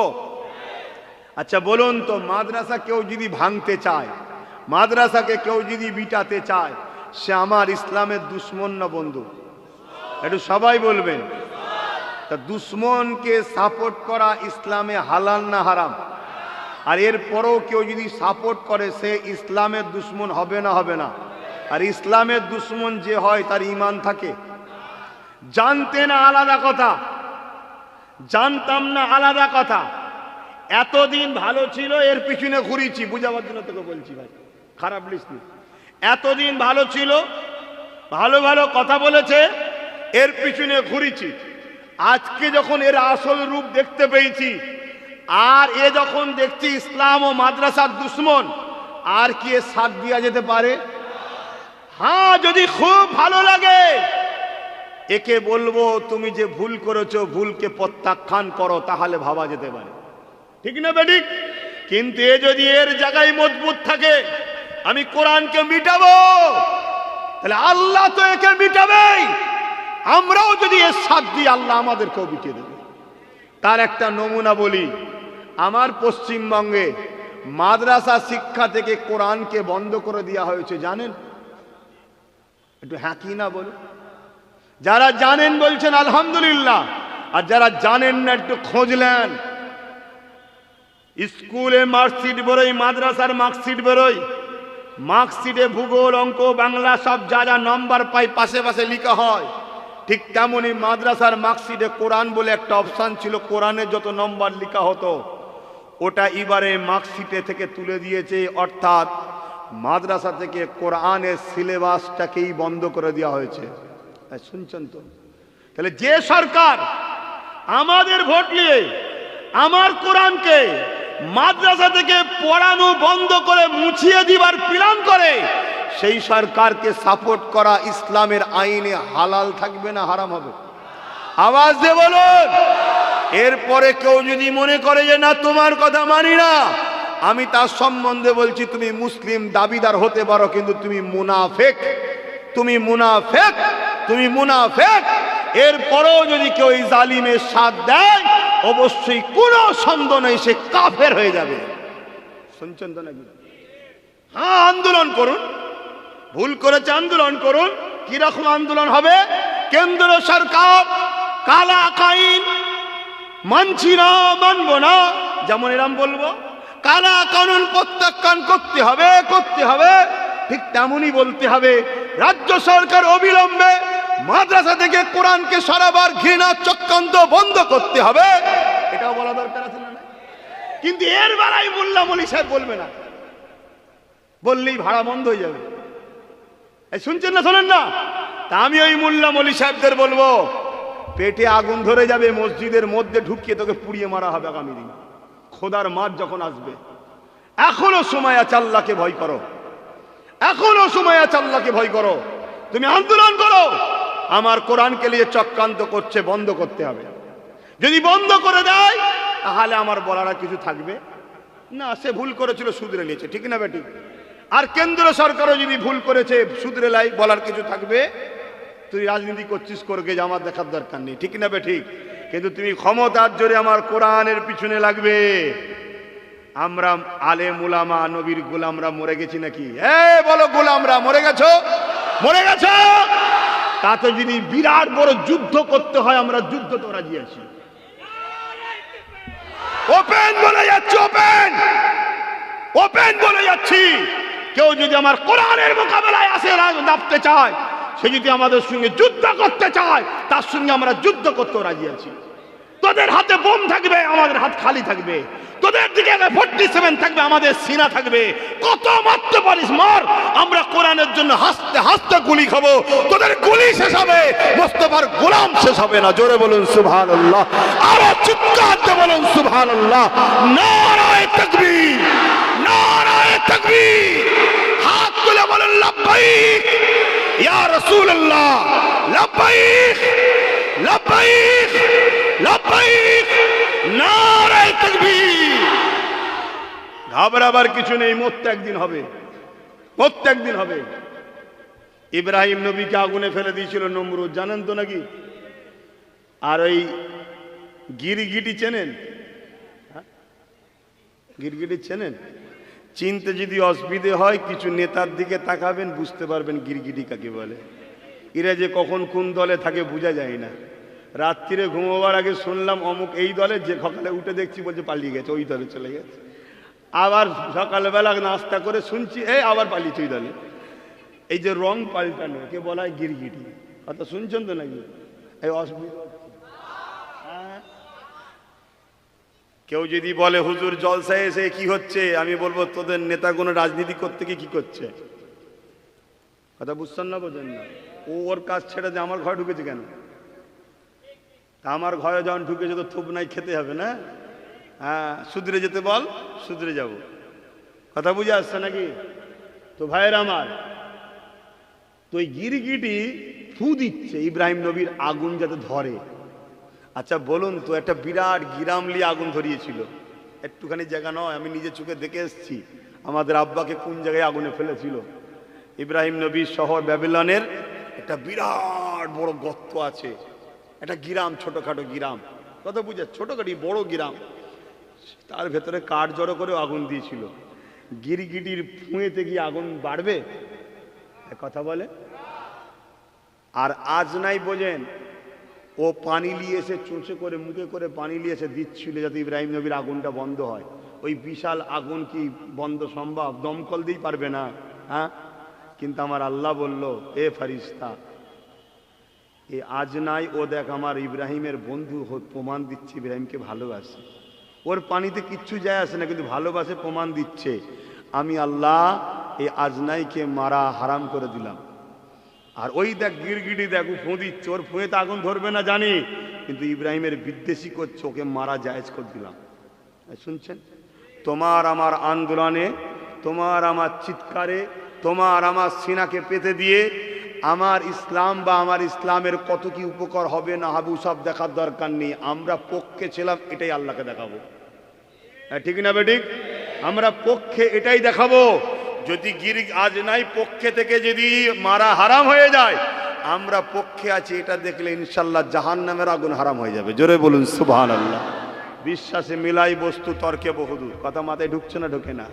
আচ্ছা বলুন তো, মাদ্রাসা কেউ যদি ভাঙতে চায়, মাদ্রাসাকে কেউ যদি মিটাতে চায়, সে আমার ইসলামের দুশ্মন না বন্ধু? একটু সবাই বলবেন। তা দুশ্মনকে সাপোর্ট করা ইসলামে হালাল না হারাম? আর এরপরেও কেউ যদি সাপোর্ট করে সে ইসলামের দুশ্মন হবে না হবে না? আর ইসলামের দুশ্মন যে হয় তার ঈমান থাকে? জানতে না আলাদা কথা, জানতাম না আলাদা কথা। এতদিন ভালো ছিল এর পিছনে ঘুরেছি, বুঝাবার জন্য তোকে বলছি ভাই, খারাপ লিসনি। এতদিন ভালো ছিল, ভালো ভালো কথা বলেছে, এর পিছনে ঘুরেছি। আজকে যখন এর আসল রূপ দেখতে পেয়েছি, আর এ যখন দেখছি ইসলাম ও মাদ্রাসার দুশ্মন, আর কি এর সাথ দেওয়া যেতে পারে? হ্যাঁ, যদি খুব ভালো লাগে একে বলবো তুমি যে ভুল করেছো ভুলকে প্রত্যাখ্যান করো, তাহলে ভাবা যেতে পারে, ঠিক না বেঠিক? কিন্তু এ যদি এর জায়গায় মজবুত থাকে, আমি কোরআনকে মিটাবো, তাহলে আল্লাহ তো একে মিটাবেই, আমরাও যদি এর সাথ দিই আল্লাহ আমাদেরকেও মিটিয়ে দেবে। তার একটা নমুনা বলি। আমার পশ্চিমবঙ্গে মাদ্রাসা শিক্ষা থেকে কোরআনকে বন্ধ করে দেওয়া হয়েছে, জানেন? একটু হ্যাঁ কি না বলুন। যারা জানেন বলছেন আলহামদুলিল্লাহ, আর যারা জানেন না একটু খোঁজ নেন। স্কুলে মার্কশিট বেরোয়, মাদ্রাসার মার্কশিট বেরোয়, মার্কশিটে ভূগোল, অঙ্ক, বাংলা সব যা যা নম্বর পাই পাশে পাশে লেখা হয়, ঠিক তেমনই মাদ্রাসার মার্কশিটে কোরআন বলে একটা অপশান ছিল, কোরআনের যত নম্বর লেখা হতো ওটা এবারে মার্কশিটে থেকে তুলে দিয়েছে। অর্থাৎ মাদ্রাসা থেকে কোরআনের সিলেবাসটাকেই বন্ধ করে দেওয়া হয়েছে। শুনছেন তো? তাহলে যে সরকার আমাদের ভোট নিয়ে আমার কোরআনকে মাদ্রাসা থেকে পড়ানো বন্ধ করে মুছিয়ে দিবার প্ল্যান করে, সেই সরকারকে সাপোর্ট করা ইসলামের আইনে হালাল থাকবে না হারাম হবে? আওয়াজ দিয়ে বলুন। এরপরে কেউ যদি মনে করে যে না তোমার কথা মানি না, আমি তার সম্বন্ধে বলছি তুমি মুসলিম দাবিদার হতে পারো, কিন্তু তুমি মুনাফেক, তুমি মুনাফেক, তুমি মুনাফেক। এরপরেও যদি কেউ এই জালিমের সাথ দেয়, অবশ্যই কোনো সন্দেহ নেই সে কাফের হয়ে যাবে। শুনছেন তো নাকি? হ্যাঁ, আন্দোলন করুন, ভুল করেছে আন্দোলন করুন। কিরকম আন্দোলন হবে? কেন্দ্র সরকার কালা আইন মানছি না, মানবো না, যেমন এরম বলবো কালা কানুন প্রত্যাখ্যান করতে হবে, করতে হবে, ঠিক তেমনই বলতে হবে রাজ্য সরকার অবিলম্বে মাদ্রাসা থেকে কোরআনকে সরাবার ঘৃণা চক্রান্ত বন্ধ করতে হবে, এটাও বলা দরকার আছে না? কিন্তু এর বেলায় মোল্লা মলি সাহেব বলবে না, বললেই ভাড়া বন্ধ হয়ে যাবে। শুনছেন না শোনেন না? তা আমি ওই মোল্লা মলি সাহেবদের বলবো, পেটে আগুন ধরে যাবে, মসজিদের মধ্যে ঢুকিয়ে তোকে পুড়িয়ে মারা হবে আগামী দিন, খোদার মাঠ যখন আসবে। এখনো সময় আছে, আল্লাহকে ভয় করো, এখনো সময় আছে, আল্লাহকে ভয় করো, তুমি আন্দোলন করো। আমার কোরআনকে নিয়ে চক্রান্ত করছে, বন্ধ করতে হবে। যদি বন্ধ করে দেয় তাহলে আমার বলার কিছু থাকবে না, সে ভুল করেছিল শুধরে নিয়েছে, ঠিক না বেটি? আর কেন্দ্র সরকারও যদি ভুল করেছে শুধরে লাই, বলার কিছু থাকবে। তুই রাজনীতি করছিস করবে, যে আমার দেখার দরকার নেই, ঠিক না বেঠিক? কিন্তু তুমি ক্ষমতার জোরে আমার কোরআনের পিছনে লাগবে। আমরা আলেম উলামা নবীর গোলামরা মরে গেছি নাকি? বলো গোলামরা মরে গেছো? মরে গেছো? তাতে যদি বিরাট বড় যুদ্ধ করতে হয়, আমরা যুদ্ধ তো রাজি আছি। ওপেন বলে যাচ্ছি, ওপেন ওপেন বলে যাচ্ছি। কেউ যদি আমার কোরআনের মোকাবেলায় আসে নামতে চায়, সে যদি আমাদের সঙ্গে যুদ্ধ করতে চায়, তার সঙ্গে আমরা যুদ্ধ করতে রাজি আছি। তোদের হাতে বোম থাকবে, আমাদের হাত খালি থাকবে। তোদের দিকে 47 থাকবে, আমাদের সিনা থাকবে। কত মারতে পারিস মার, আমরা কোরআনের জন্য হাসতে হাসতে গুলি খাবো। তোদের গুলি শেষ হবে, মোস্তফার গোলাম শেষ হবে না। জোরে বলুন সুবহানাল্লাহ, আরো চিৎকার দিয়ে বলুন সুবহানাল্লাহ। নারায়ে তাকবীর, নারায়ে তাকবীর। হাত তুলে বলুন লাব্বাইক ইয়া রাসূলুল্লাহ, লাব্বাইক লাব্বাইক লাব্বাইক, নারায়ে তাকবীর। ঘাবড়াবার কিছু নেই, মরতে একদিন হবে, মরতে একদিন হবে। ইব্রাহিম নবীকে আগুনে ফেলে দিয়েছিল নমরুদ, জানেন তো নাকি? আর ওই গিরগিটি চেনেন? গিরগিটি চেনেন? চিনতে যদি অসুবিধে হয় কিছু নেতার দিকে তাকাবেন, বুঝতে পারবেন গিরগিটি কাকে বলে। এরা যে কখন কোন দলে থাকে বোঝা যায় না। রাত্রিরে ঘুমোবার আগে শুনলাম অমুক এই দলে, যে সকালে উঠে দেখছি বলছে পালিয়ে গেছে, ওই দলে চলে গেছে। আবার সকালবেলা নাস্তা করে শুনছি আবার পালিয়েছে ওই দলে। এই যে রং পাল্টানো কে বলা হয় গিরগিটি। কথা শুনছেন তো নাকি? এই অসুবিধা হচ্ছে। কেউ যদি বলে হুজুর জলসায় এসে কি হচ্ছে, আমি বলবো তোদের নেতা কোনো রাজনীতি করতে গিয়ে কি করছে। কথা বুঝছেন না, বোঝেন না? ওর কাজ ছেড়ে দিয়ে আমার ঘরে ঢুকেছে কেন? আমার ঘরে যখন ঢুকেছে তো থুপ নাই, খেতে হবে না? হ্যাঁ, সুধরে যেতে বল, সুধরে যাব। কথা বুঝে আসছে নাকি? তো ভাইয়ের আমার, তো ওই গিরগিটি ফু দিচ্ছে ইব্রাহিম নবীর আগুন যাতে ধরে। আচ্ছা বলুন তো, একটা বিরাট গিরামলি আগুন ধরিয়েছিল, একটুখানি জায়গা নয়, আমি নিজে চোখে দেখে এসেছি আমাদের আব্বাকে কোন জায়গায় আগুনে ফেলেছিল। ইব্রাহিম নবীর শহর ব্যাবিলনের একটা বিরাট বড় গর্ত আছে, একটা গিরাম, ছোটখাটো গিরাম। কথা বুঝে, ছোটখাটো বড় গিরাম, তার ভেতরে কাঠ জড়ো করে আগুন দিয়েছিল। গিরগিটির ফুঁয়েতে গিয়ে আগুন বাড়বে? কথা বলে। আর আজ নাই বোঝেন, ও পানি নিয়ে এসে চুঁচে করে মুখে করে পানি নিয়ে এসে দিচ্ছিল যাতে ইব্রাহিম নবীর আগুনটা বন্ধ হয়। ওই বিশাল আগুন কি বন্ধ সম্ভব? দমকল দিয়েই পারবে না। হ্যাঁ, কিন্তু আমার আল্লাহ বলল, এ ফারিস্তা, এ আজ নাই, ও দেখ আমার ইব্রাহিমের বন্ধু, প্রমাণ দিচ্ছে ইব্রাহিমকে ভালোবাসে। ওর পানিতে কিচ্ছু যায় আসে না, কিন্তু ভালোবাসে, প্রমাণ দিচ্ছে। আমি আল্লাহ এই আজনাইকে মারা হারাম করে দিলাম। আর ওই দেখ গিরগিটি, দেখ ও ফোঁ দিচ্ছে, ওর ফোঁয়েতে আগুন ধরবে না জানি, কিন্তু ইব্রাহিমের বিদ্বেষী করছে, ওকে মারা জায়েজ করে দিলাম। শুনছেন? তোমার আমার আন্দোলনে, তোমার আমার চিৎকারে, তোমার আমার সিনাকে পেতে দিয়ে আমার ইসলাম বা আমার ইসলামের কত কি উপকার হবে না হবে সব দেখার দরকার নেই। আমরা পক্ষে ছিলাম, এটাই আল্লাহকে দেখাবো। ঠিক না বেঠিক? আমরা পক্ষে এটাই দেখাবো। যদি আজ নাই পক্ষে থেকে যদি মারা হারাম হয়ে যায়, আমরা পক্ষে আছি এটা দেখলে ইনশাল্লাহ জাহান্নামের আগুন হারাম হয়ে যাবে। জোরে বলুন সুবহানাল্লাহ। বিশ্বাসে মিলাই বস্তু, তর্কে বহুদূর। কথা মাথায় ঢুকছে না? ঢোকে না।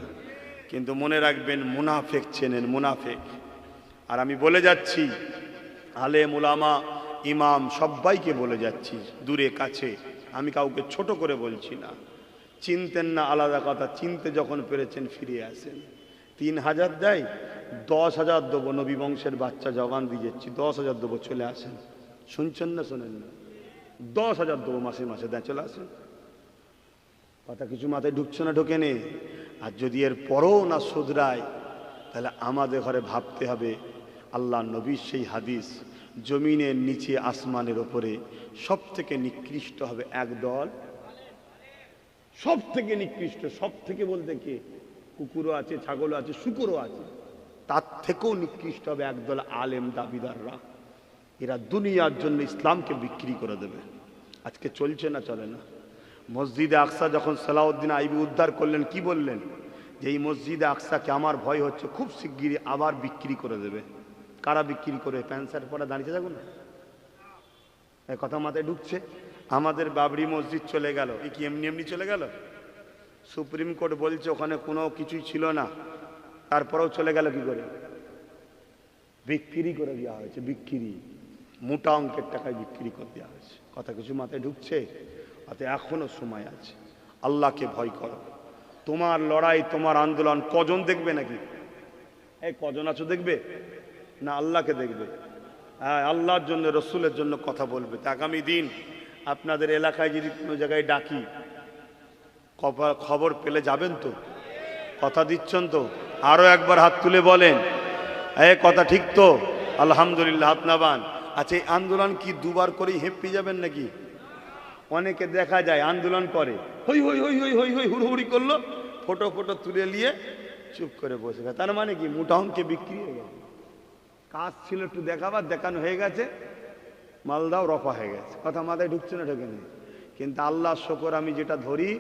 কিন্তু মনে রাখবেন, মুনাফেক চেনেন, মুনাফেক। আর আমি বলে যাচ্ছি, আলেম উলামা ইমাম সবাইকে বলে যাচ্ছি, দূরে কাছে, আমি কাউকে ছোট করে বলছি না। চিনতেন না আলাদা কথা, চিনতে যখন পেরেছেন ফিরে আসেন। 3000 দেয়, 10,000 দেবো, নবী বংশের বাচ্চা জগান দিয়ে যাচ্ছি, 10,000 দেবো, চলে আসেন। শুনছেন না শোনেন না? 10,000 দেবো মাসে মাসে, দেয়, চলে আসেন। কথা কিছু মাথায় ঢুকছে না? ঢোকে নেই। আর যদি এর পরও না শুধরায়, তাহলে আমাদের ঘরে ভাবতে হবে আল্লাহ নবীর সেই হাদিস, জমিনের নিচে আসমানের ওপরে সব থেকে নিকৃষ্ট হবে একদল, সব থেকে নিকৃষ্ট, সব থেকে বলতে কি, কুকুরও আছে, ছাগলও আছে, শুকুরও আছে, তার থেকেও নিকৃষ্ট হবে একদল আলেম দাবিদাররা। এরা দুনিয়ার জন্য ইসলামকে বিক্রি করে দেবে। আজকে চলছে না? চলে না? মসজিদে আকসা যখন সালাউদ্দিন আইবি উদ্ধার করলেন, কি বললেন? যে এই মসজিদে আকসাকে আমার ভয় হচ্ছে খুব শিগগিরই আবার বিক্রি করে দেবে। কারা বিক্রি করে? প্যান্ট শার্ট পরে দাঁড়িয়ে থাকুন। এই কথা মাথায় ঢুকছে? আমাদের বাবরি মসজিদ চলে গেল, এই কি এমনি এমনি চলে গেল? সুপ্রিম কোর্ট বলছে ওখানে কোনো কিছুই ছিল না, তারপরেও চলে গেল কি করে? বিক্রি করে দেওয়া হয়েছে, বিক্রি, মোটা অঙ্কের টাকায় বিক্রি করে দেওয়া হয়েছে। কথা কিছু মাথায় ঢুকছে? অতএব এখনো সময় আছে, আল্লাহকে ভয় করো। তোমার লড়াই, তোমার আন্দোলন কজন দেখবে নাকি? এই কজন আছো দেখবে? না আল্লাহকে দেখবে? হ্যাঁ, আল্লাহর জন্য, রসুলের জন্য কথা বলবে। তা আগামী দিন আপনাদের এলাকায় যদি কোনো জায়গায় ডাকি, খবর পেলে যাবেন তো? কথা দিচ্ছেন তো? আরো একবার হাত তুলে বলেন, এই কথা ঠিক তো? আলহামদুলিল্লাহ, হাত নাবান। আচ্ছা, এই আন্দোলন কি দুবার করেই হেঁপে যাবেন নাকি? অনেকে দেখা যায় আন্দোলন করে, হই হই হই হই হই হই হুড়হুড়ি করলো, ফটো ফটো তুলে নিয়ে চুপ করে বসে গেছে। তার মানে কি? মোটা অঙ্কে বিক্রি হয়ে গেছে। কাজ ছিল একটু দেখাবার, দেখানো হয়ে গেছে, মালদাও রফা হয়ে গেছে। কথা মাথায় ঢুকছে না? ঢোকে নেই। কিন্তু আল্লাহ শকর, আমি যেটা ধরি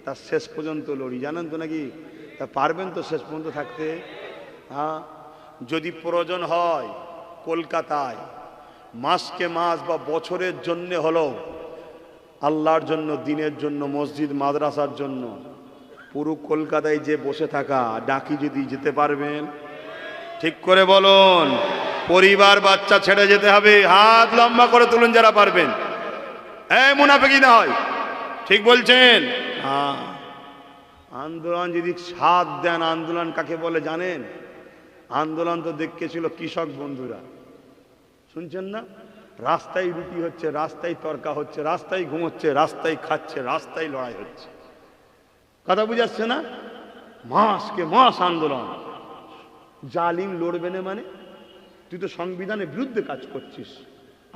তার শেষ পর্যন্ত লড়ি, জানেন তো নাকি? তা পারবেন তো শেষ পর্যন্ত থাকতে? হ্যাঁ, যদি প্রয়োজন হয় কলকাতায় মাসকে মাস বা বছরের জন্যে হলো আল্লাহর জন্য, দিনের জন্য, মসজিদ মাদ্রাসার জন্য পুরো কলকাতায় যে বসে থাকা ডাকি যদি যেতে পারবেন? ঠিক করে বলুন। পরিবার বাচ্চা ছেড়ে যেতে হবে। হাত লম্বা করে তুলুন যারা পারবেন। এই মুনাফিকি না হয়, ঠিক বলছেন? হ্যাঁ, আন্দোলন যদি সাথ দেন, আন্দোলন কাকে বলে জানেন? আন্দোলন তো দেখেছিল কৃষক বন্ধুরা, শুনছেন না? রাস্তায় রুটি হচ্ছে, রাস্তায় তরকা হচ্ছে, রাস্তায় ঘুমোচ্ছে, রাস্তায় খাচ্ছে, রাস্তায় লড়াই হচ্ছে। কথা বুঝাচ্ছে না? মাসকে মাস আন্দোলন। জালিম লড়বে না মানে? তুই তো সংবিধানের বিরুদ্ধে কাজ করছিস,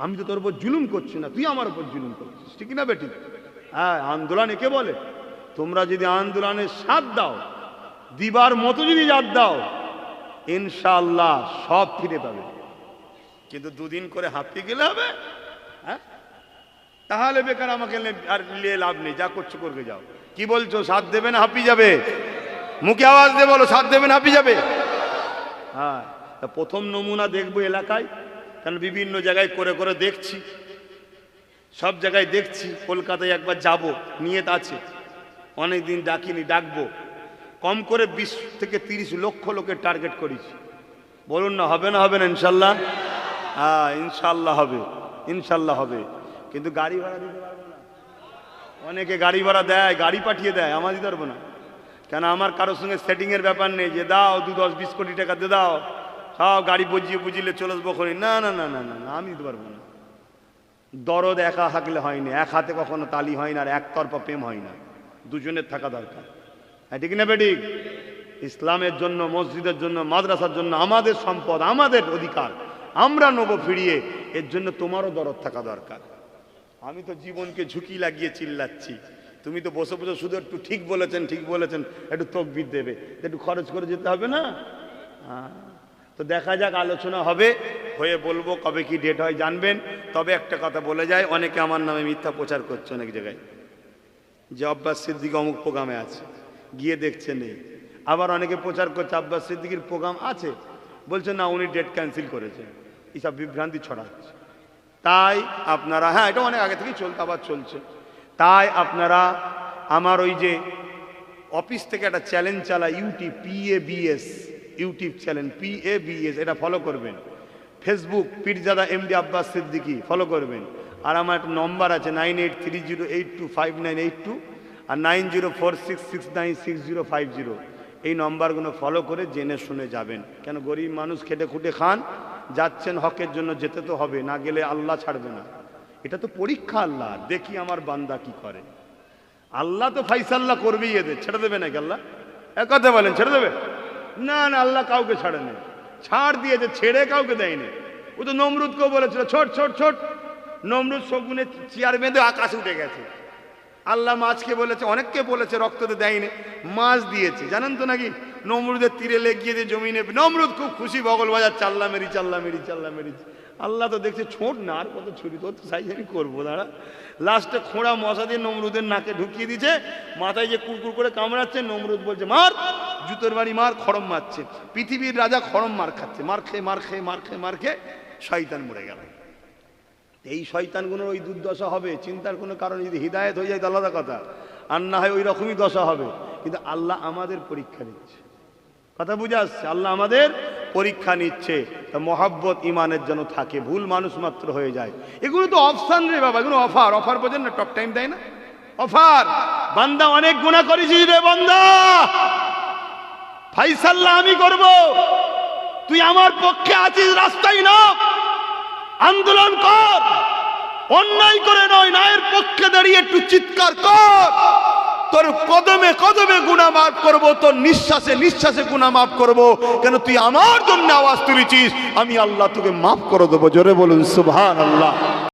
আমি তো তোর উপর জুলুম করছি না, তুই আমার উপর জুলুম করছিস, ঠিক না বেটি? হ্যাঁ, আন্দোলন একে বলে। তোমরা যদি আন্দোলনের সাথ দাও, দিবার মতো যদি জাত দাও, ইনশাআল্লাহ সব ফিরে পাবে। কিন্তু দুদিন করে হাঁপিয়ে গেলে হবে? হ্যাঁ, তাহলে বেকার আমাকে আর নিয়ে লাভ নেই, যা করছো করবে যাও। কি বলছো, সাথ দেবে না হাঁপিয়ে যাবে? মুখে আওয়াজ দিয়ে বলো, সাথ দেবে না হাঁপিয়ে যাবে? হ্যাঁ, তা প্রথম নমুনা দেখবো এলাকায়, কারণ বিভিন্ন জায়গায় করে করে দেখছি, সব জায়গায় দেখছি। কলকাতায় একবার যাব, নিয়ত আছে, অনেকদিন ডাকিনি, ডাকবো। কম করে 20 থেকে 30 লক্ষ লোকের টার্গেট করেছি। বলুন না, হবে না? হবে না ইনশাল্লাহ? হ্যাঁ, ইনশাল্লাহ হবে, ইনশাল্লাহ হবে। কিন্তু গাড়ি ভাড়া দিতে পারবো না। অনেকে গাড়ি ভাড়া দেয়, গাড়ি পাঠিয়ে দেয়, আমার দিতে পারবো না। কেন? আমার কারোর সঙ্গে সেটিংয়ের ব্যাপার নেই যে দাও 10-20 কোটি টাকা দিয়ে দাও, সব গাড়ি বুঝিলে চলে আসবো। না না না না না, আমি দিতে পারবো না। দরদ একা থাকলে হয়নি, এক হাতে কখনো তালি হয় না, আর একতরফা প্রেম হয় না, দুজনের থাকা দরকার। হ্যাঁ, ঠিক না বেঠিক? ইসলামের জন্য, মসজিদের জন্য, মাদ্রাসার জন্য আমাদের সম্পদ, আমাদের অধিকার আমরা নেব ফিরিয়ে, এর জন্য তোমারও দরদ থাকা দরকার। আমি তো জীবনকে ঝুঁকি লাগিয়ে চিল্লাচ্ছি, তুমি তো বসে বসে শুধু একটু ঠিক বলেছেন, ঠিক বলেছেন, একটু তকবির দেবে, একটু খরচ করে যেতে হবে না? তো দেখা যাক, আলোচনা হবে, হয়ে বলবো কবে কি ডেট হয় জানবেন। তবে একটা কথা বলে যায়, অনেকে আমার নামে মিথ্যা প্রচার করছে অনেক জায়গায়, যে আব্বাস সিদ্দিক অমুক প্রোগ্রামে আছে, গিয়ে দেখছে নেই। আবার অনেকে প্রচার করছে আব্বাস সিদ্দিকির প্রোগ্রাম আছে, বলছে না উনি ডেট ক্যান্সেল করেছেন। এইসব বিভ্রান্তি ছড়াচ্ছে। তাই আপনারা, হ্যাঁ এটা অনেক আগে থেকেই চলতে, আবার চলছে। তাই আপনারা আমার ওই যে অফিস থেকে একটা চ্যালেঞ্জ চালা, YouTube PABS YouTube channel PABS, এটা ফলো করবেন। Facebook Pirzada MD Abbas Siddiqui follow করবেন। আর আমার একটা নম্বর আছে 9830825982 আর 9046696050। এই নম্বরগুলো ফলো করে জেনে শুনে যাবেন। কেন? গরিব মানুষ খেটে খুঁটে খান, যাচ্ছেন হকের জন্য, যেতে তো হবে, না গেলে আল্লাহ ছাড়বে না। এটা তো পরীক্ষা আল্লাহ, দেখি আমার বান্দা কি করে। আল্লাহ তো ফাইসাল্লাহ করবেই, এদের ছেড়ে দেবে নাকি আল্লাহ? এক কথা বলেন, ছেড়ে দেবে? না না, আল্লাহ কাউকে ছাড়ে নেই, ছাড় দিয়েছে, ছেড়ে কাউকে দেয়নি। ও তো নমরুদকেও বলেছিল ছোট ছোট ছোট, নমরুদ শগুনে চেয়ার বেঁধে আকাশে উঠে গেছে। আল্লাহ মাছকে বলেছে, অনেককে বলেছে রক্ততে দেয়নি, মাছ দিয়েছে, জানেন তো নাকি? নমরুদের তীরে লেগিয়ে দিয়ে জমিনে, নমরুদ খুব খুশি, বগল বাজার, চাল্লা মেরি চাল্লা মেরি চাল্লা মেরি। আল্লাহ তো দেখছে ছোট না, আর কত ছুরি, তোর তো সাইজ আমি করবো, দাঁড়া। লাস্টে খোঁড়া মশা দিয়ে নমরুদের নাকে ঢুকিয়ে দিয়েছে, মাথায় যে কুরকুর করে কামড়াচ্ছে, নমরুদ বলছে মার, জুতোর বাড়ি মার, খড়ম মারছে। পৃথিবীর রাজা খড়ম মার খাচ্ছে, মার খেয়ে মার খেয়ে মার খেয়ে মার খেয়ে শয়তান মরে গেল। এই শয়তানগুলোর ওই দুর্দশা হবে, চিন্তার কোনো কারণ। যদি হিদায়ত হয়ে যায় তো আলাদা কথা, আর না হয় ওই রকমই দশা হবে। কিন্তু আল্লাহ আমাদের পরীক্ষা নিচ্ছে, কথা বুঝে আসছে? আল্লাহ আমাদের পরীক্ষা নিচ্ছে। তা মহাব্বত ইমানের যেন থাকে, ভুল মানুষ মাত্র হয়ে যায়। এগুলো তো অপশান রে বাবা, এগুলো অফার। অফার বোঝেন না? টক টাইম দেয় না, অফার। বান্দা অনেক গুনাহ করেছিস রে বান্দা, ফাইসাল্লাহ আমি করব, তুই আমার পক্ষে আছিস, রাস্তায় না আন্দোলন কর, অন্যায় করে নয়, ন্যায়ের পক্ষে দাঁড়িয়ে একটু চিৎকার কর। তোর কদমে কদমে গুনাহ মাফ করব, তোর নিঃশ্বাসে নিঃশ্বাসে গুনাহ মাফ করব। কেন? তুই আমার জন্য আওয়াজ তুলেছিস, আমি আল্লাহ তোকে মাফ করে দেবো। জোরে বলুন সুবহানাল্লাহ।